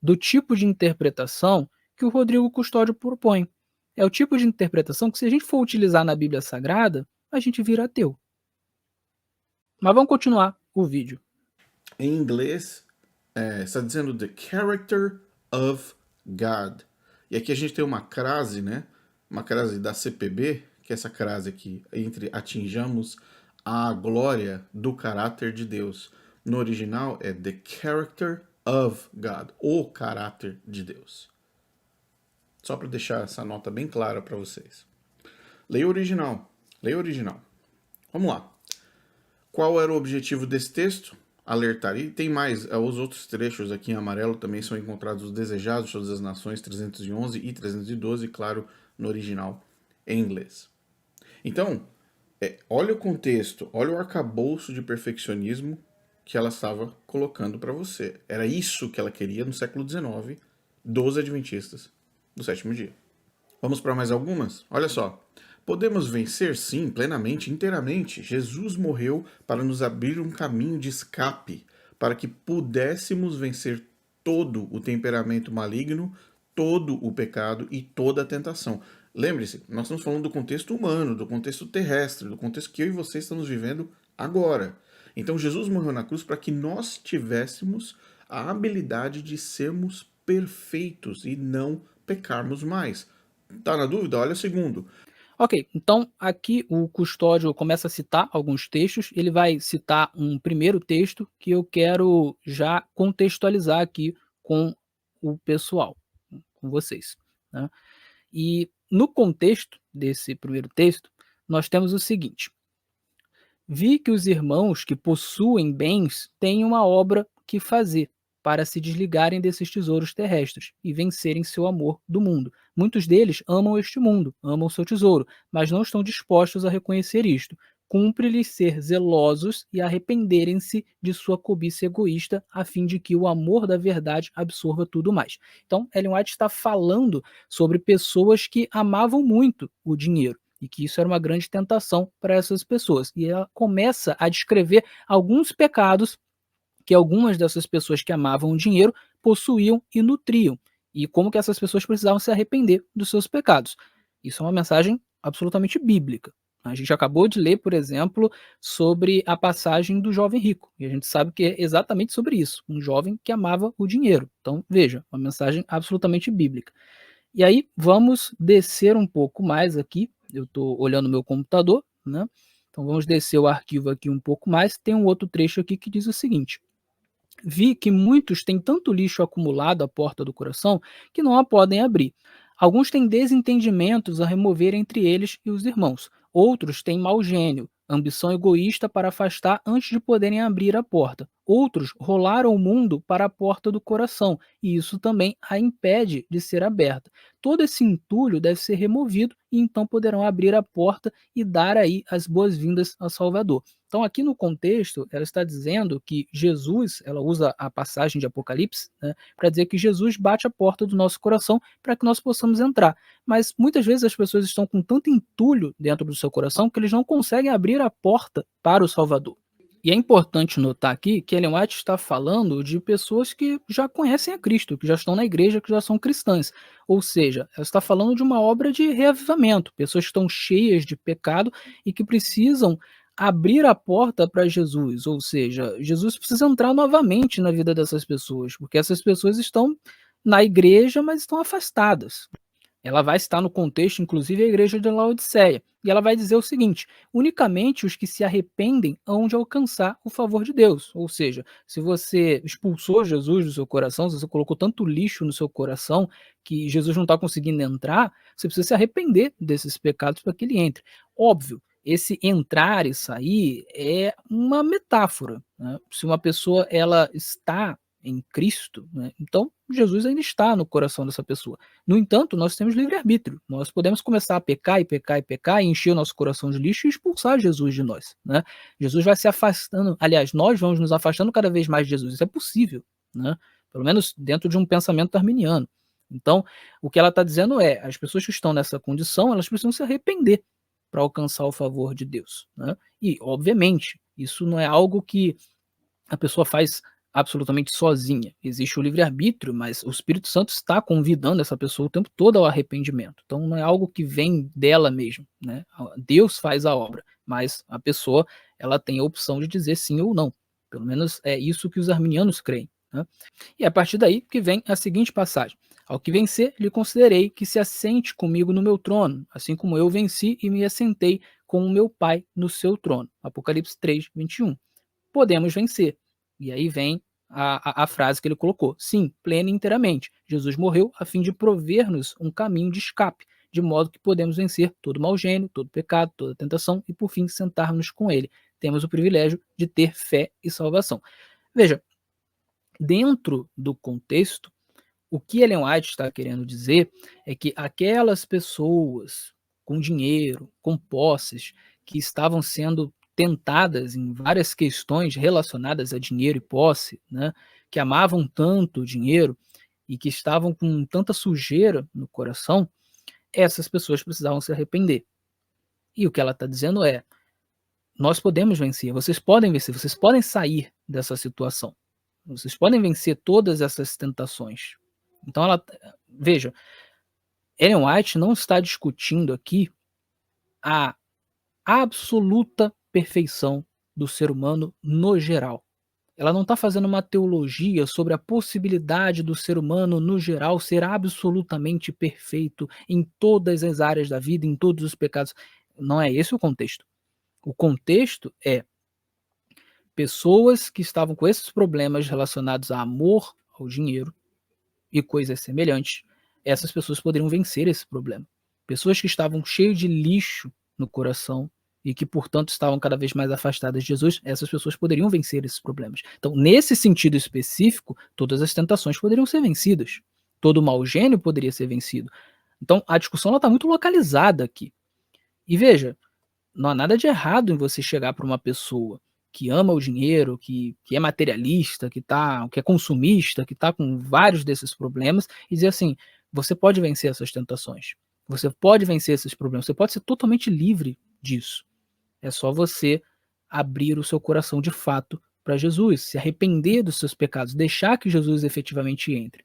do tipo de interpretação que o Rodrigo Custódio propõe. É o tipo de interpretação que, se a gente for utilizar na Bíblia Sagrada, a gente vira ateu. Mas vamos continuar o vídeo. Em inglês, está dizendo the character of God. E aqui a gente tem uma crase, né? Uma crase da CPB, que é essa crase aqui, entre atinjamos a glória do caráter de Deus. No original é the character of God, o caráter de Deus. Só para deixar essa nota bem clara para vocês. Leia o original. Leia o original. Vamos lá. Qual era o objetivo desse texto? Alertar. E tem mais, os outros trechos aqui em amarelo também são encontrados os desejados de todas as nações, 311 e 312, claro, no original em inglês. Então, olha o contexto, olha o arcabouço de perfeccionismo que ela estava colocando para você. Era isso que ela queria no século XIX dos adventistas do sétimo dia. Vamos para mais algumas? Olha só. Podemos vencer, sim, plenamente, inteiramente. Jesus morreu para nos abrir um caminho de escape, para que pudéssemos vencer todo o temperamento maligno, todo o pecado e toda a tentação. Lembre-se, nós estamos falando do contexto humano, do contexto terrestre, do contexto que eu e você estamos vivendo agora. Então Jesus morreu na cruz para que nós tivéssemos a habilidade de sermos perfeitos e não pecarmos mais. Tá na dúvida? Olha o segundo. Ok, então aqui o Custódio começa a citar alguns textos, ele vai citar um primeiro texto que eu quero já contextualizar aqui com o pessoal, com vocês, né? E no contexto desse primeiro texto, nós temos o seguinte: Vi que os irmãos que possuem bens têm uma obra que fazer para se desligarem desses tesouros terrestres e vencerem seu amor do mundo. Muitos deles amam este mundo, amam seu tesouro, mas não estão dispostos a reconhecer isto. Cumpre-lhes ser zelosos e arrependerem-se de sua cobiça egoísta, a fim de que o amor da verdade absorva tudo mais. Então, Ellen White está falando sobre pessoas que amavam muito o dinheiro e que isso era uma grande tentação para essas pessoas. E ela começa a descrever alguns pecados que algumas dessas pessoas que amavam o dinheiro possuíam e nutriam, e como que essas pessoas precisavam se arrepender dos seus pecados. Isso é uma mensagem absolutamente bíblica. A gente acabou de ler, por exemplo, sobre a passagem do jovem rico, e a gente sabe que é exatamente sobre isso, um jovem que amava o dinheiro. Então, veja, uma mensagem absolutamente bíblica. E aí vamos descer um pouco mais aqui, eu estou olhando o meu computador, né? Então vamos descer o arquivo aqui um pouco mais. Tem um outro trecho aqui que diz o seguinte: vi que muitos têm tanto lixo acumulado à porta do coração que não a podem abrir. Alguns têm desentendimentos a remover entre eles e os irmãos. Outros têm mau gênio, ambição egoísta para afastar antes de poderem abrir a porta. Outros rolaram o mundo para a porta do coração, e isso também a impede de ser aberta. Todo esse entulho deve ser removido e então poderão abrir a porta e dar aí as boas-vindas ao Salvador. Então, aqui no contexto, ela está dizendo que Jesus, ela usa a passagem de Apocalipse, né, para dizer que Jesus bate a porta do nosso coração para que nós possamos entrar. Mas muitas vezes as pessoas estão com tanto entulho dentro do seu coração que eles não conseguem abrir a porta para o Salvador. E é importante notar aqui que Ellen White está falando de pessoas que já conhecem a Cristo, que já estão na igreja, que já são cristãs. Ou seja, ela está falando de uma obra de reavivamento, pessoas que estão cheias de pecado e que precisam abrir a porta para Jesus, ou seja, Jesus precisa entrar novamente na vida dessas pessoas, porque essas pessoas estão na igreja, mas estão afastadas. Ela vai estar no contexto, inclusive, a igreja de Laodiceia. E ela vai dizer o seguinte: unicamente os que se arrependem hão de alcançar o favor de Deus. Ou seja, se você expulsou Jesus do seu coração, se você colocou tanto lixo no seu coração que Jesus não está conseguindo entrar, você precisa se arrepender desses pecados para que ele entre. Óbvio, esse entrar e sair é uma metáfora, né? Se uma pessoa ela está em Cristo, né, então Jesus ainda está no coração dessa pessoa. No entanto, nós temos livre-arbítrio. Nós podemos começar a pecar e pecar e pecar e encher o nosso coração de lixo e expulsar Jesus de nós, né? Jesus vai se afastando, aliás, nós vamos nos afastando cada vez mais de Jesus. Isso é possível, né? Pelo menos dentro de um pensamento arminiano. Então, o que ela está dizendo é, as pessoas que estão nessa condição, elas precisam se arrepender para alcançar o favor de Deus, né? E, obviamente, isso não é algo que a pessoa faz absolutamente sozinha. Existe o livre-arbítrio, mas o Espírito Santo está convidando essa pessoa o tempo todo ao arrependimento. Então não é algo que vem dela mesmo, né? Deus faz a obra, mas a pessoa ela tem a opção de dizer sim ou não. Pelo menos é isso que os arminianos creem, né? E é a partir daí que vem a seguinte passagem: ao que vencer, lhe considerei que se assente comigo no meu trono, assim como eu venci e me assentei com o meu Pai no seu trono. Apocalipse 3, 21. Podemos vencer. E aí vem a frase que ele colocou: sim, plena e inteiramente. Jesus morreu a fim de prover-nos um caminho de escape, de modo que podemos vencer todo mau gênio, todo pecado, toda tentação e, por fim, sentar-nos com ele. Temos o privilégio de ter fé e salvação. Veja, dentro do contexto, o que Ellen White está querendo dizer é que aquelas pessoas com dinheiro, com posses, que estavam sendo tentadas em várias questões relacionadas a dinheiro e posse, né, que amavam tanto o dinheiro e que estavam com tanta sujeira no coração, essas pessoas precisavam se arrepender. E o que ela está dizendo é: nós podemos vencer, vocês podem vencer, vocês podem sair dessa situação, vocês podem vencer todas essas tentações. Então ela, veja, Ellen White não está discutindo aqui a absoluta perfeição do ser humano no geral. Ela não está fazendo uma teologia sobre a possibilidade do ser humano no geral ser absolutamente perfeito em todas as áreas da vida, em todos os pecados. Não é esse o contexto. O contexto é pessoas que estavam com esses problemas relacionados a amor ao dinheiro e coisas semelhantes, essas pessoas poderiam vencer esse problema. Pessoas que estavam cheias de lixo no coração, e que, portanto, estavam cada vez mais afastadas de Jesus, essas pessoas poderiam vencer esses problemas. Então, nesse sentido específico, todas as tentações poderiam ser vencidas. Todo mau gênio poderia ser vencido. Então, a discussão está muito localizada aqui. E veja, não há nada de errado em você chegar para uma pessoa que ama o dinheiro, que é materialista, que é consumista, que está com vários desses problemas, e dizer assim: você pode vencer essas tentações, você pode vencer esses problemas, você pode ser totalmente livre disso. É só você abrir o seu coração de fato para Jesus, se arrepender dos seus pecados, deixar que Jesus efetivamente entre.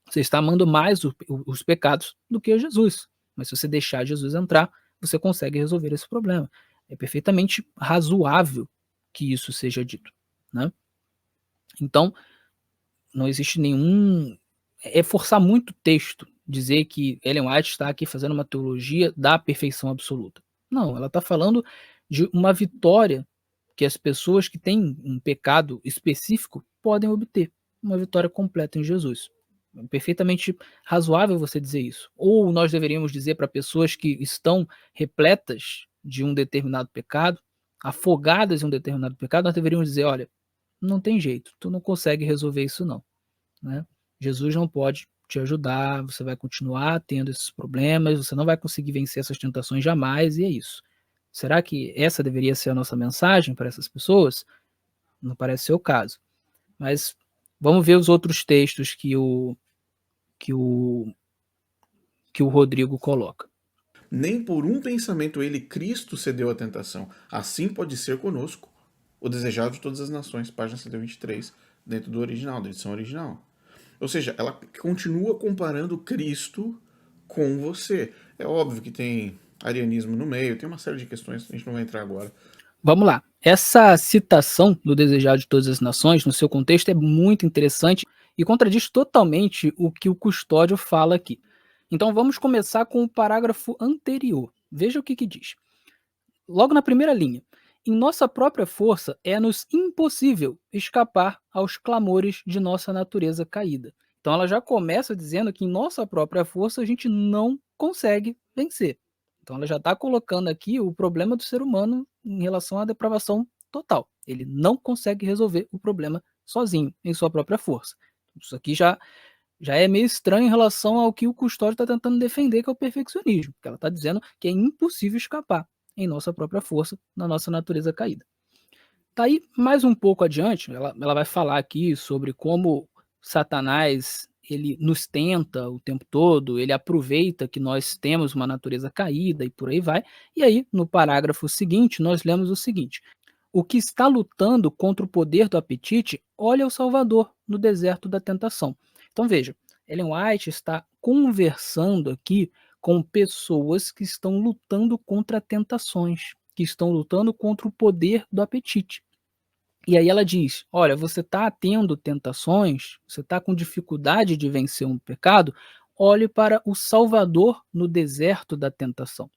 Você está amando mais os pecados do que Jesus. Mas se você deixar Jesus entrar, você consegue resolver esse problema. É perfeitamente razoável que isso seja dito, né? Então, não existe nenhum. É forçar muito o texto dizer que Ellen White está aqui fazendo uma teologia da perfeição absoluta. Não, ela está falando de uma vitória que as pessoas que têm um pecado específico podem obter. Uma vitória completa em Jesus. É perfeitamente razoável você dizer isso. Ou nós deveríamos dizer para pessoas que estão repletas de um determinado pecado, afogadas em um determinado pecado, nós deveríamos dizer: olha, não tem jeito, tu não consegue resolver isso não, né? Jesus não pode te ajudar, você vai continuar tendo esses problemas, você não vai conseguir vencer essas tentações jamais, e é isso. Será que essa deveria ser a nossa mensagem para essas pessoas? Não parece ser o caso. Mas vamos ver os outros textos que o, que o Rodrigo coloca. Nem por um pensamento ele, Cristo, cedeu à tentação. Assim pode ser conosco. O desejado de todas as nações, página 123, dentro do original, da edição original. Ou seja, ela continua comparando Cristo com você. É óbvio que tem arianismo no meio, tem uma série de questões que a gente não vai entrar agora. Vamos lá. Essa citação do desejado de todas as nações, no seu contexto, é muito interessante e contradiz totalmente o que o Custódio fala aqui. Então vamos começar com o parágrafo anterior. Veja o que diz. Logo na primeira linha. Em nossa própria força é-nos impossível escapar aos clamores de nossa natureza caída. Então ela já começa dizendo que em nossa própria força a gente não consegue vencer. Então ela já está colocando aqui o problema do ser humano em relação à depravação total. Ele não consegue resolver o problema sozinho, em sua própria força. Isso aqui já é meio estranho em relação ao que o Custódio está tentando defender, que é o perfeccionismo, porque ela está dizendo que é impossível escapar em nossa própria força, na nossa natureza caída. Tá aí, mais um pouco adiante, ela vai falar aqui sobre como Satanás ele nos tenta o tempo todo, ele aproveita que nós temos uma natureza caída e por aí vai. E aí, no parágrafo seguinte, nós lemos o seguinte: o que está lutando contra o poder do apetite, olha o Salvador no deserto da tentação. Então veja, Ellen White está conversando aqui com pessoas que estão lutando contra tentações, que estão lutando contra o poder do apetite. E aí ela diz: olha, você está tendo tentações, você está com dificuldade de vencer um pecado, olhe para o Salvador no deserto da tentação.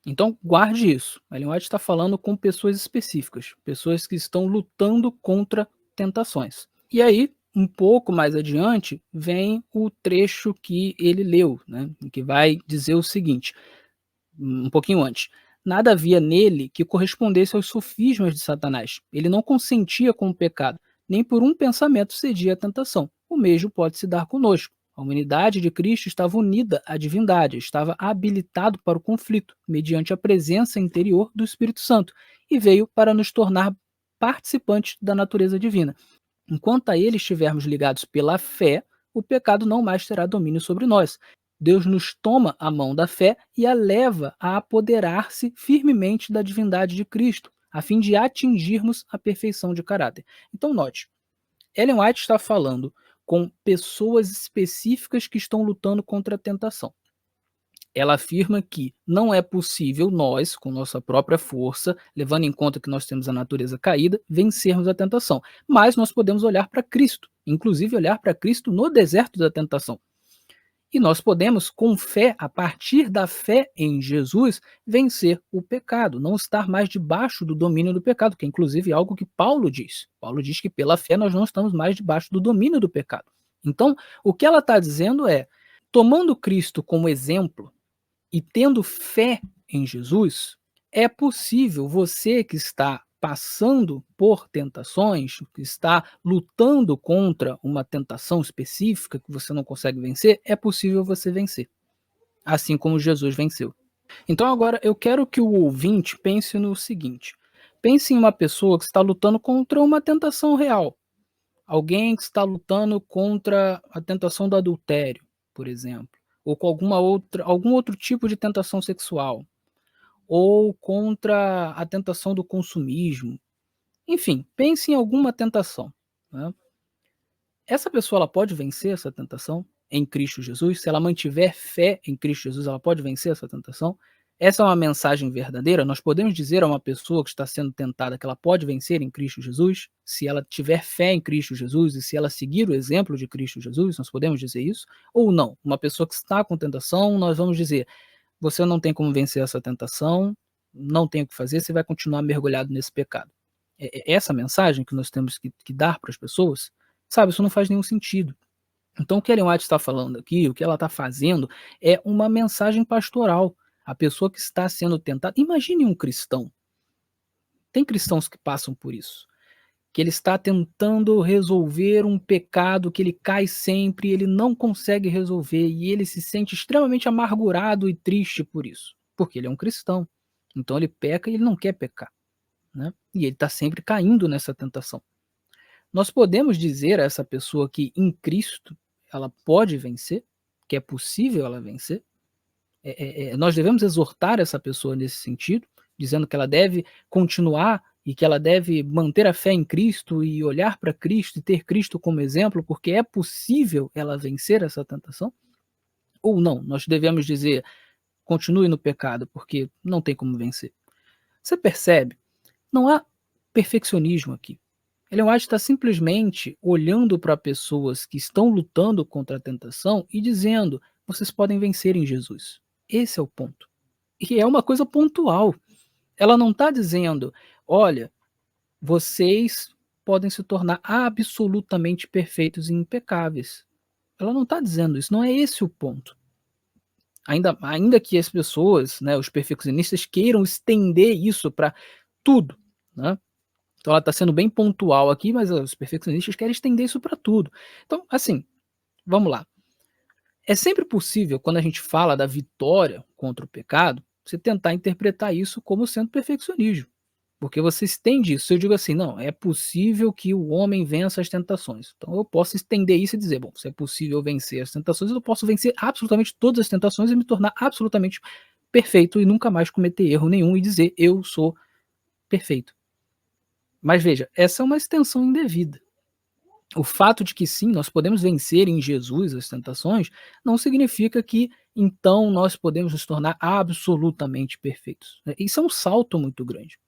Então, guarde isso. A Ellen White está falando com pessoas específicas, pessoas que estão lutando contra tentações. E aí, um pouco mais adiante, vem o trecho que ele leu, né, que vai dizer o seguinte, um pouquinho antes. Nada havia nele que correspondesse aos sofismas de Satanás. Ele não consentia com o pecado, nem por um pensamento cedia à tentação. O mesmo pode se dar conosco. A humanidade de Cristo estava unida à divindade, estava habilitado para o conflito, mediante a presença interior do Espírito Santo, e veio para nos tornar participantes da natureza divina. Enquanto a ele estivermos ligados pela fé, o pecado não mais terá domínio sobre nós. Deus nos toma a mão da fé e a leva a apoderar-se firmemente da divindade de Cristo, a fim de atingirmos a perfeição de caráter. Então, note, Ellen White está falando com pessoas específicas que estão lutando contra a tentação. Ela afirma que não é possível nós, com nossa própria força, levando em conta que nós temos a natureza caída, vencermos a tentação. Mas nós podemos olhar para Cristo, inclusive olhar para Cristo no deserto da tentação. E nós podemos, com fé, a partir da fé em Jesus, vencer o pecado, não estar mais debaixo do domínio do pecado, que é inclusive algo que Paulo diz. Paulo diz que pela fé nós não estamos mais debaixo do domínio do pecado. Então, o que ela está dizendo é, tomando Cristo como exemplo, e tendo fé em Jesus, é possível você que está passando por tentações, que está lutando contra uma tentação específica que você não consegue vencer, é possível você vencer, assim como Jesus venceu. Então agora eu quero que o ouvinte pense no seguinte: pense em uma pessoa que está lutando contra uma tentação real, alguém que está lutando contra a tentação do adultério, por exemplo, ou com algum outro tipo de tentação sexual, ou contra a tentação do consumismo. Enfim, pense em alguma tentação, né. Essa pessoa ela pode vencer essa tentação em Cristo Jesus? Se ela mantiver fé em Cristo Jesus, ela pode vencer essa tentação? Essa é uma mensagem verdadeira? Nós podemos dizer a uma pessoa que está sendo tentada que ela pode vencer em Cristo Jesus? Se ela tiver fé em Cristo Jesus e se ela seguir o exemplo de Cristo Jesus, nós podemos dizer isso? Ou não? Uma pessoa que está com tentação, nós vamos dizer: você não tem como vencer essa tentação, não tem o que fazer, você vai continuar mergulhado nesse pecado. É essa mensagem que nós temos que dar para as pessoas? Sabe, isso não faz nenhum sentido. Então o que a Ellen White está falando aqui, o que ela está fazendo, é uma mensagem pastoral. A pessoa que está sendo tentada, imagine um cristão, tem cristãos que passam por isso, que ele está tentando resolver um pecado que ele cai sempre, ele não consegue resolver e ele se sente extremamente amargurado e triste por isso, porque ele é um cristão. Então ele peca e ele não quer pecar, né? E ele está sempre caindo nessa tentação. Nós podemos dizer a essa pessoa que em Cristo ela pode vencer, que é possível ela vencer. Nós devemos exortar essa pessoa nesse sentido, dizendo que ela deve continuar e que ela deve manter a fé em Cristo e olhar para Cristo e ter Cristo como exemplo, porque é possível ela vencer essa tentação? Ou não, nós devemos dizer, continue no pecado, porque não tem como vencer. Você percebe? Não há perfeccionismo aqui. Ellen White está simplesmente olhando para pessoas que estão lutando contra a tentação e dizendo: vocês podem vencer em Jesus. Esse é o ponto. E é uma coisa pontual. Ela não está dizendo: olha, vocês podem se tornar absolutamente perfeitos e impecáveis. Ela não está dizendo isso, não é esse o ponto. Ainda que as pessoas, né, os perfeccionistas, queiram estender isso para tudo, né? Então ela está sendo bem pontual aqui, mas os perfeccionistas querem estender isso para tudo. Então, assim, vamos lá. É sempre possível, quando a gente fala da vitória contra o pecado, você tentar interpretar isso como sendo perfeccionismo. Porque você estende isso. Se eu digo assim, não, é possível que o homem vença as tentações. Então eu posso estender isso e dizer, bom, se é possível vencer as tentações, eu posso vencer absolutamente todas as tentações e me tornar absolutamente perfeito e nunca mais cometer erro nenhum e dizer eu sou perfeito. Mas veja, essa é uma extensão indevida. O fato de que sim, nós podemos vencer em Jesus as tentações, não significa que então nós podemos nos tornar absolutamente perfeitos, né. Isso é um salto muito grande,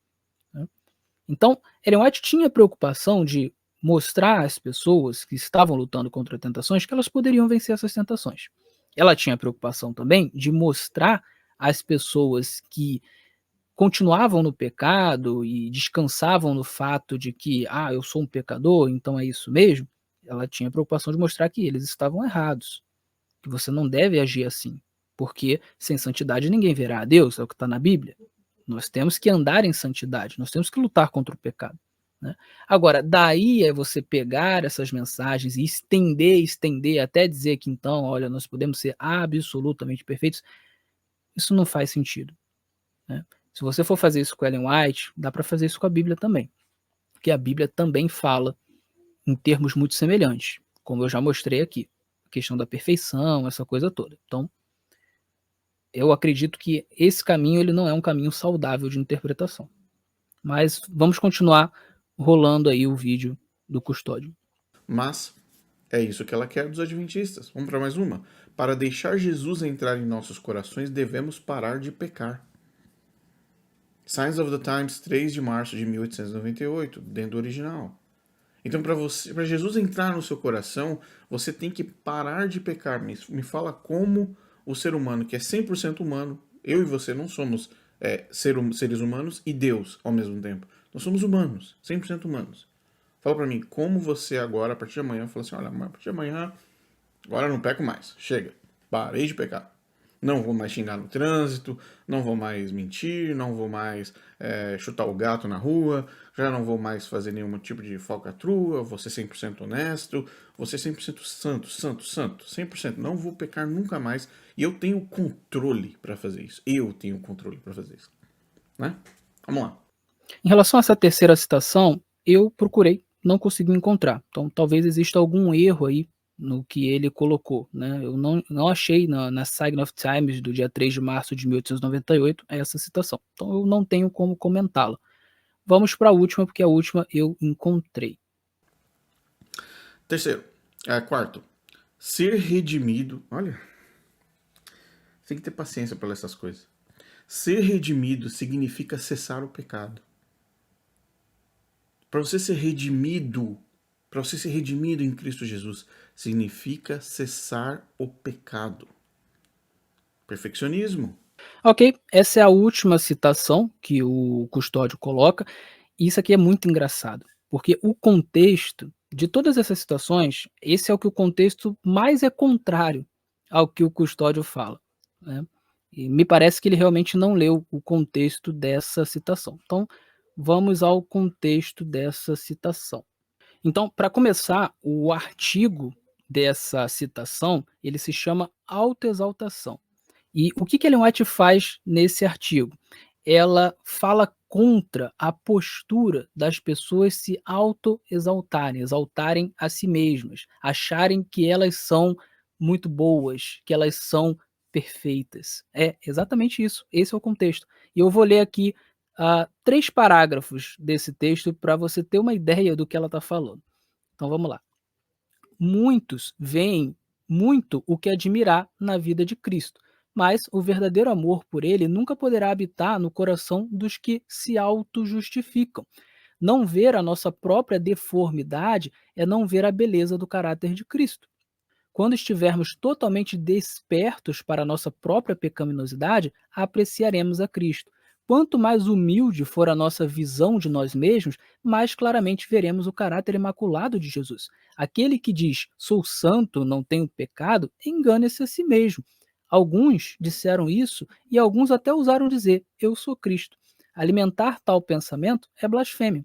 né. Então, Ellen White tinha preocupação de mostrar às pessoas que estavam lutando contra tentações que elas poderiam vencer essas tentações. Ela tinha preocupação também de mostrar às pessoas que continuavam no pecado e descansavam no fato de que, ah, eu sou um pecador, então é isso mesmo. Ela tinha preocupação de mostrar que eles estavam errados, que você não deve agir assim, porque sem santidade ninguém verá a Deus, é o que está na Bíblia. Nós temos que andar em santidade, nós temos que lutar contra o pecado, né? Agora, daí é você pegar essas mensagens e estender, estender, até dizer que então, olha, nós podemos ser absolutamente perfeitos, isso não faz sentido, né? Se você for fazer isso com Ellen White, dá para fazer isso com a Bíblia também, porque a Bíblia também fala em termos muito semelhantes, como eu já mostrei aqui, a questão da perfeição, essa coisa toda. Então, eu acredito que esse caminho ele não é um caminho saudável de interpretação. Mas vamos continuar rolando aí o vídeo do custódio. Mas é isso que ela quer dos adventistas. Vamos para mais uma. Para deixar Jesus entrar em nossos corações, devemos parar de pecar. Signs of the Times, 3 de março de 1898, dentro do original. Então, para Jesus entrar no seu coração, você tem que parar de pecar. Me fala como o ser humano, que é 100% humano, eu e você não somos seres humanos e Deus ao mesmo tempo. Nós somos humanos, 100% humanos. Fala para mim, como você agora, a partir de amanhã, fala assim, olha, a partir de amanhã, agora eu não peco mais, chega, parei de pecar. Não vou mais xingar no trânsito, não vou mais mentir, não vou mais chutar o gato na rua, já não vou mais fazer nenhum tipo de falcatrua, vou ser 100% honesto, vou ser 100% santo, santo, santo, 100%. Não vou pecar nunca mais. E eu tenho controle para fazer isso. Eu tenho controle para fazer isso. Né? Vamos lá. Em relação a essa terceira citação, eu procurei, não consegui encontrar. Então, talvez exista algum erro aí no que ele colocou, né? Eu não achei na Sign of Times do dia 3 de março de 1898 essa citação. Então, eu não tenho como comentá-la. Vamos para a última, porque a última eu encontrei. Terceiro, quarto, ser redimido. Olha, tem que ter paciência para essas coisas. Ser redimido significa cessar o pecado. Para você ser redimido em Cristo Jesus, significa cessar o pecado. Perfeccionismo. Ok, essa é a última citação que o Custódio coloca. E isso aqui é muito engraçado, porque o contexto de todas essas situações, esse é o que o contexto mais é contrário ao que o Custódio fala, né. E me parece que ele realmente não leu o contexto dessa citação. Então, vamos ao contexto dessa citação. Então, para começar, o artigo dessa citação, ele se chama autoexaltação. E o que Ellen White faz nesse artigo? Ela fala contra a postura das pessoas se autoexaltarem, exaltarem a si mesmas, acharem que elas são muito boas, que elas são perfeitas. É exatamente isso, esse é o contexto. E eu vou ler aqui 3 parágrafos desse texto para você ter uma ideia do que ela está falando. Então vamos lá. Muitos veem muito o que admirar na vida de Cristo, mas o verdadeiro amor por ele nunca poderá habitar no coração dos que se auto-justificam. Não ver a nossa própria deformidade é não ver a beleza do caráter de Cristo. Quando estivermos totalmente despertos para a nossa própria pecaminosidade, apreciaremos a Cristo. Quanto mais humilde for a nossa visão de nós mesmos, mais claramente veremos o caráter imaculado de Jesus. Aquele que diz, sou santo, não tenho pecado, engana-se a si mesmo. Alguns disseram isso e alguns até ousaram dizer, eu sou Cristo. Alimentar tal pensamento é blasfêmia.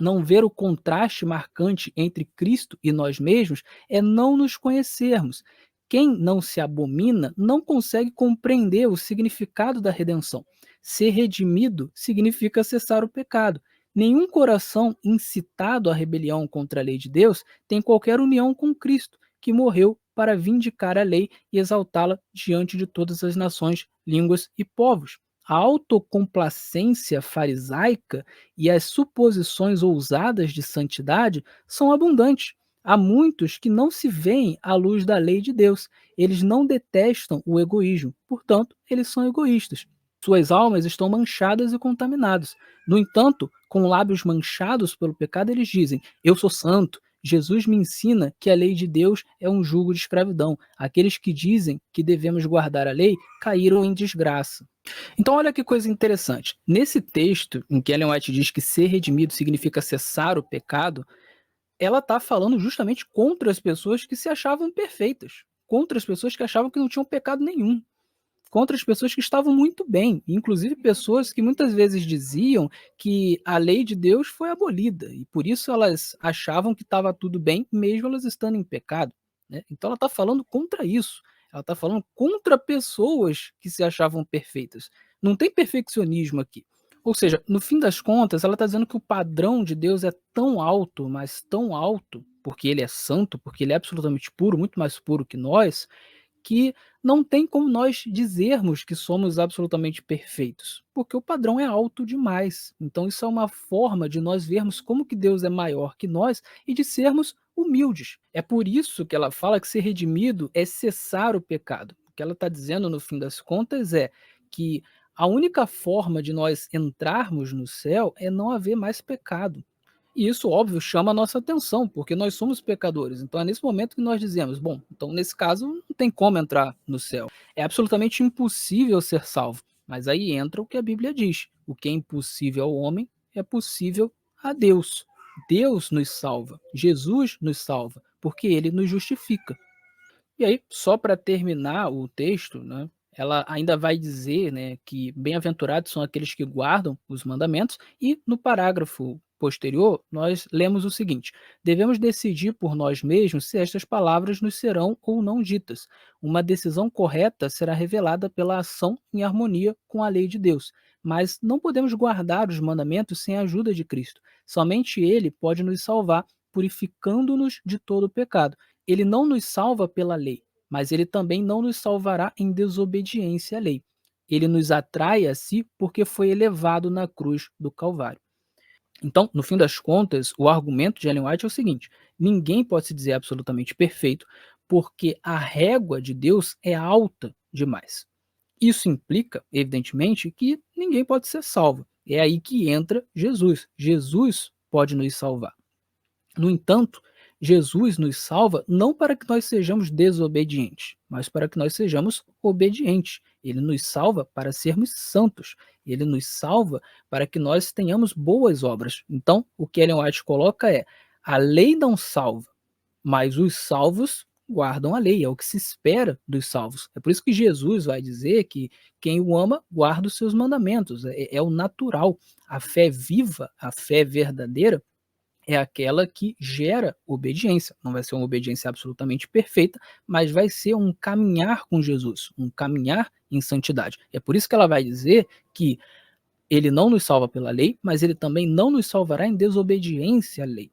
Não ver o contraste marcante entre Cristo e nós mesmos é não nos conhecermos. Quem não se abomina não consegue compreender o significado da redenção. Ser redimido significa cessar o pecado. Nenhum coração incitado à rebelião contra a lei de Deus tem qualquer união com Cristo, que morreu para vindicar a lei e exaltá-la diante de todas as nações, línguas e povos. A autocomplacência farisaica e as suposições ousadas de santidade são abundantes. Há muitos que não se veem à luz da lei de Deus. Eles não detestam o egoísmo, portanto, eles são egoístas. Suas almas estão manchadas e contaminadas. No entanto, com lábios manchados pelo pecado, eles dizem: Eu sou santo. Jesus me ensina que a lei de Deus é um jugo de escravidão. Aqueles que dizem que devemos guardar a lei caíram em desgraça. Então, olha que coisa interessante. Nesse texto, em que Ellen White diz que ser redimido significa cessar o pecado, ela está falando justamente contra as pessoas que se achavam perfeitas, contra as pessoas que achavam que não tinham pecado nenhum, contra as pessoas que estavam muito bem, inclusive pessoas que muitas vezes diziam que a lei de Deus foi abolida e por isso elas achavam que estava tudo bem, mesmo elas estando em pecado, né? Então ela está falando contra isso, ela está falando contra pessoas que se achavam perfeitas. Não tem perfeccionismo aqui. Ou seja, no fim das contas, ela está dizendo que o padrão de Deus é tão alto, mas tão alto, porque ele é santo, porque ele é absolutamente puro, muito mais puro que nós, que não tem como nós dizermos que somos absolutamente perfeitos, porque o padrão é alto demais. Então isso é uma forma de nós vermos como que Deus é maior que nós e de sermos humildes. É por isso que ela fala que ser redimido é cessar o pecado. O que ela está dizendo no fim das contas é que a única forma de nós entrarmos no céu é não haver mais pecado. E isso, óbvio, chama a nossa atenção, porque nós somos pecadores. Então é nesse momento que nós dizemos: bom, então nesse caso não tem como entrar no céu. É absolutamente impossível ser salvo. Mas aí entra o que a Bíblia diz: o que é impossível ao homem é possível a Deus. Deus nos salva, Jesus nos salva, porque ele nos justifica. E aí, só para terminar o texto, né, ela ainda vai dizer, né, que bem-aventurados são aqueles que guardam os mandamentos, e no parágrafo posterior nós lemos o seguinte: devemos decidir por nós mesmos se estas palavras nos serão ou não ditas. Uma decisão correta será revelada pela ação em harmonia com a lei de Deus, mas não podemos guardar os mandamentos sem a ajuda de Cristo. Somente Ele pode nos salvar, purificando-nos de todo o pecado. Ele não nos salva pela lei, mas ele também não nos salvará em desobediência à lei. Ele nos atrai a si porque foi elevado na cruz do Calvário. Então, no fim das contas, o argumento de Ellen White é o seguinte: ninguém pode se dizer absolutamente perfeito, porque a régua de Deus é alta demais. Isso implica, evidentemente, que ninguém pode ser salvo. É aí que entra Jesus. Jesus pode nos salvar. No entanto, Jesus nos salva não para que nós sejamos desobedientes, mas para que nós sejamos obedientes. Ele nos salva para sermos santos. Ele nos salva para que nós tenhamos boas obras. Então, o que Ellen White coloca é: a lei não salva, mas os salvos guardam a lei. É o que se espera dos salvos. É por isso que Jesus vai dizer que quem o ama guarda os seus mandamentos. É o natural. A fé viva, a fé verdadeira, é aquela que gera obediência. Não vai ser uma obediência absolutamente perfeita, mas vai ser um caminhar com Jesus, um caminhar em santidade. É por isso que ela vai dizer que ele não nos salva pela lei, mas ele também não nos salvará em desobediência à lei.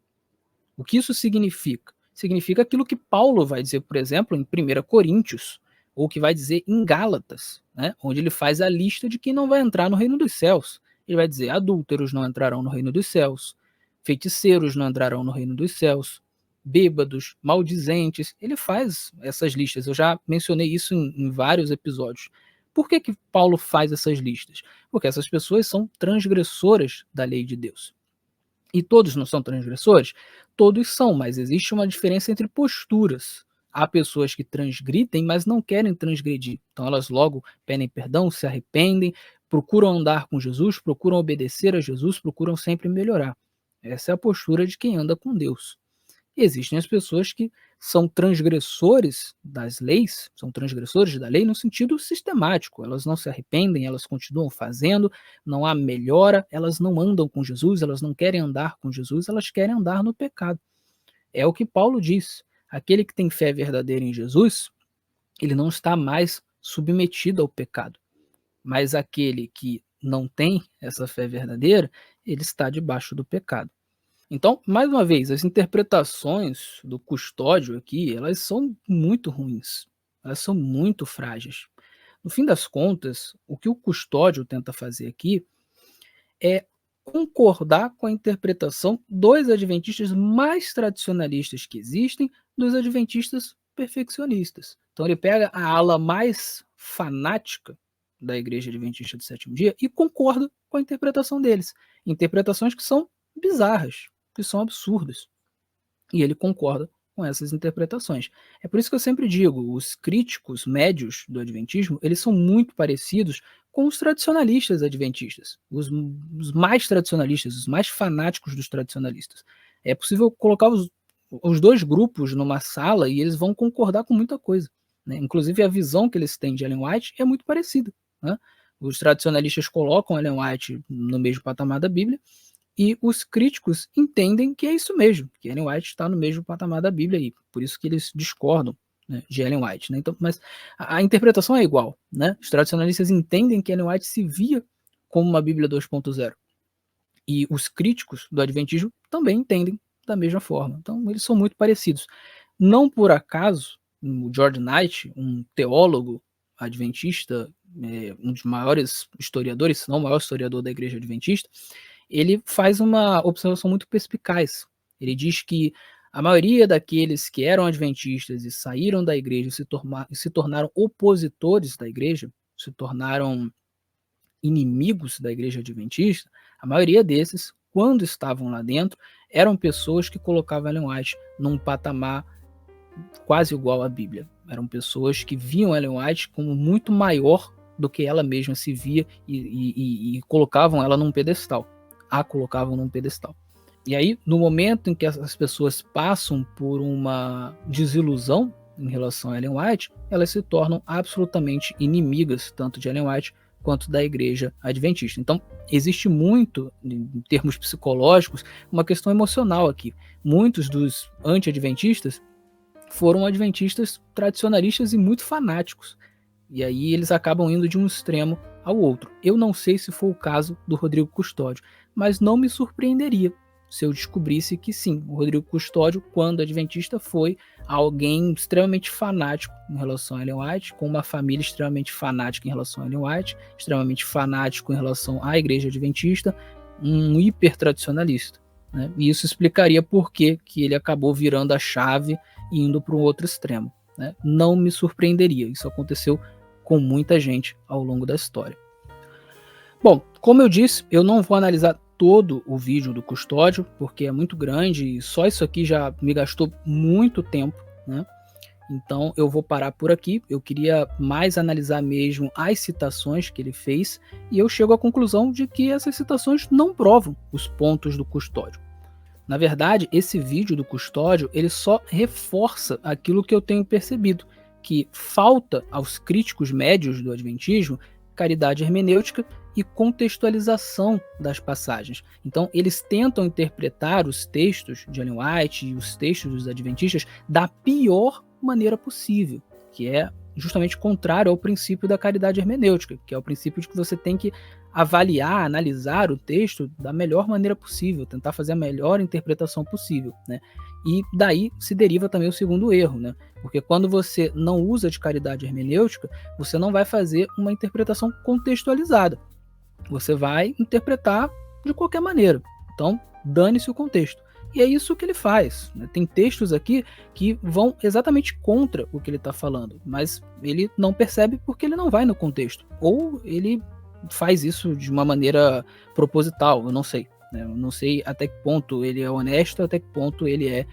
O que isso significa? Significa aquilo que Paulo vai dizer, por exemplo, em 1 Coríntios, ou que vai dizer em Gálatas, né, onde ele faz a lista de quem não vai entrar no reino dos céus. Ele vai dizer: adúlteros não entrarão no reino dos céus, feiticeiros não entrarão no reino dos céus, bêbados, maldizentes. Ele faz essas listas. Eu já mencionei isso em vários episódios. Por que Paulo faz essas listas? Porque essas pessoas são transgressoras da lei de Deus. E todos não são transgressores? Todos são, mas existe uma diferença entre posturas. Há pessoas que transgridem, mas não querem transgredir. Então elas logo pedem perdão, se arrependem, procuram andar com Jesus, procuram obedecer a Jesus, procuram sempre melhorar. Essa é a postura de quem anda com Deus. E existem as pessoas que são transgressores das leis, são transgressores da lei no sentido sistemático. Elas não se arrependem, elas continuam fazendo, não há melhora, elas não andam com Jesus, elas não querem andar com Jesus, elas querem andar no pecado. É o que Paulo diz. Aquele que tem fé verdadeira em Jesus, ele não está mais submetido ao pecado. Mas aquele que não tem essa fé verdadeira, ele está debaixo do pecado. Então, mais uma vez, as interpretações do custódio aqui, elas são muito ruins, elas são muito frágeis. No fim das contas, o que o custódio tenta fazer aqui é concordar com a interpretação dos adventistas mais tradicionalistas que existem, dos adventistas perfeccionistas. Então ele pega a ala mais fanática da Igreja Adventista do Sétimo Dia e concorda com a interpretação deles. Interpretações que são bizarras, que são absurdas. E ele concorda com essas interpretações. É por isso que eu sempre digo, os críticos médios do adventismo, eles são muito parecidos com os tradicionalistas adventistas, os mais tradicionalistas, os mais fanáticos dos tradicionalistas. É possível colocar os dois grupos numa sala e eles vão concordar com muita coisa, né? Inclusive a visão que eles têm de Ellen White é muito parecida, né? Os tradicionalistas colocam Ellen White no mesmo patamar da Bíblia, e os críticos entendem que é isso mesmo, que Ellen White está no mesmo patamar da Bíblia aí, por isso que eles discordam, né, de Ellen White, né? Então, mas a interpretação é igual, né? Os tradicionalistas entendem que Ellen White se via como uma Bíblia 2.0, e os críticos do Adventismo também entendem da mesma forma. Então, eles são muito parecidos. Não por acaso, o George Knight, um teólogo adventista, um dos maiores historiadores, se não o maior historiador da Igreja Adventista, ele faz uma observação muito perspicaz. Ele diz que a maioria daqueles que eram adventistas e saíram da igreja e se tornaram opositores da igreja, se tornaram inimigos da igreja adventista, a maioria desses, quando estavam lá dentro, eram pessoas que colocavam Ellen White num patamar quase igual à Bíblia. Eram pessoas que viam Ellen White como muito maior do que ela mesma se via e colocavam ela num pedestal. A colocavam num pedestal. E aí, no momento em que as pessoas passam por uma desilusão em relação a Ellen White, elas se tornam absolutamente inimigas, tanto de Ellen White quanto da Igreja Adventista. Então, existe muito, em termos psicológicos, uma questão emocional aqui. Muitos dos anti-adventistas foram adventistas tradicionalistas e muito fanáticos. E aí eles acabam indo de um extremo ao outro. Eu não sei se foi o caso do Rodrigo Custódio, mas não me surpreenderia se eu descobrisse que sim, o Rodrigo Custódio, quando adventista, foi alguém extremamente fanático em relação a Ellen White, com uma família extremamente fanática em relação a Ellen White, extremamente fanático em relação à Igreja Adventista, um hiper-tradicionalista. Né? E isso explicaria por que ele acabou virando a chave e indo para um outro extremo. Né? Não me surpreenderia, isso aconteceu com muita gente ao longo da história. Bom, como eu disse, eu não vou analisar todo o vídeo do Custódio, porque é muito grande e só isso aqui já me gastou muito tempo, né? Então eu vou parar por aqui. Eu queria mais analisar mesmo as citações que ele fez e eu chego à conclusão de que essas citações não provam os pontos do Custódio. Na verdade, esse vídeo do Custódio, ele só reforça aquilo que eu tenho percebido, que falta aos críticos médios do Adventismo caridade hermenêutica e contextualização das passagens. Então, eles tentam interpretar os textos de Ellen White e os textos dos adventistas da pior maneira possível, que é justamente contrário ao princípio da caridade hermenêutica, que é o princípio de que você tem que avaliar, analisar o texto da melhor maneira possível, tentar fazer a melhor interpretação possível, né? E daí se deriva também o segundo erro, né? Porque quando você não usa de caridade hermenêutica, você não vai fazer uma interpretação contextualizada. Você vai interpretar de qualquer maneira. Então, dane-se o contexto. E é isso que ele faz. Né? Tem textos aqui que vão exatamente contra o que ele está falando, mas ele não percebe porque ele não vai no contexto. Ou ele faz isso de uma maneira proposital, eu não sei. Né? Eu não sei até que ponto ele é honesto, até que ponto ele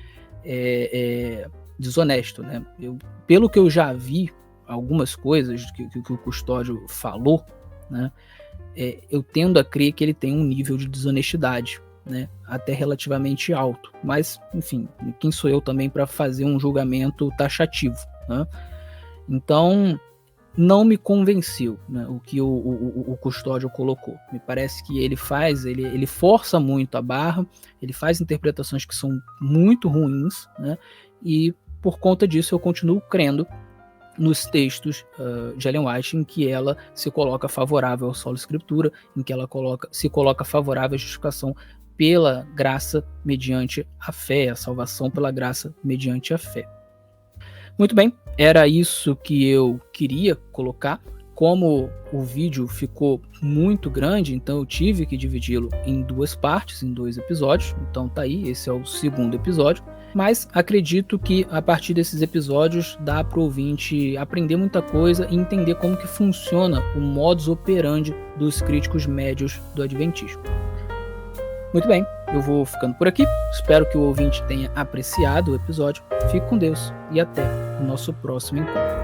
é desonesto. Né? Pelo que eu já vi, algumas coisas que o Custódio falou, né? Eu tendo a crer que ele tem um nível de desonestidade, né, até relativamente alto. Mas, enfim, quem sou eu também para fazer um julgamento taxativo? Né? Então, não me convenceu, né, o que o Custódio colocou. Me parece que ele força muito a barra, ele faz interpretações que são muito ruins, né, e por conta disso eu continuo crendo nos textos de Ellen White, em que ela se coloca favorável ao solo escritura, em que ela se coloca favorável à justificação pela graça mediante a fé, a salvação pela graça mediante a fé. Muito bem, era isso que eu queria colocar. Como o vídeo ficou muito grande, então eu tive que dividi-lo em duas partes, em 2 episódios. Então tá aí, esse é o segundo episódio. Mas acredito que a partir desses episódios dá para o ouvinte aprender muita coisa e entender como que funciona o modus operandi dos críticos médios do Adventismo. Muito bem, eu vou ficando por aqui. Espero que o ouvinte tenha apreciado o episódio. Fique com Deus e até o nosso próximo encontro.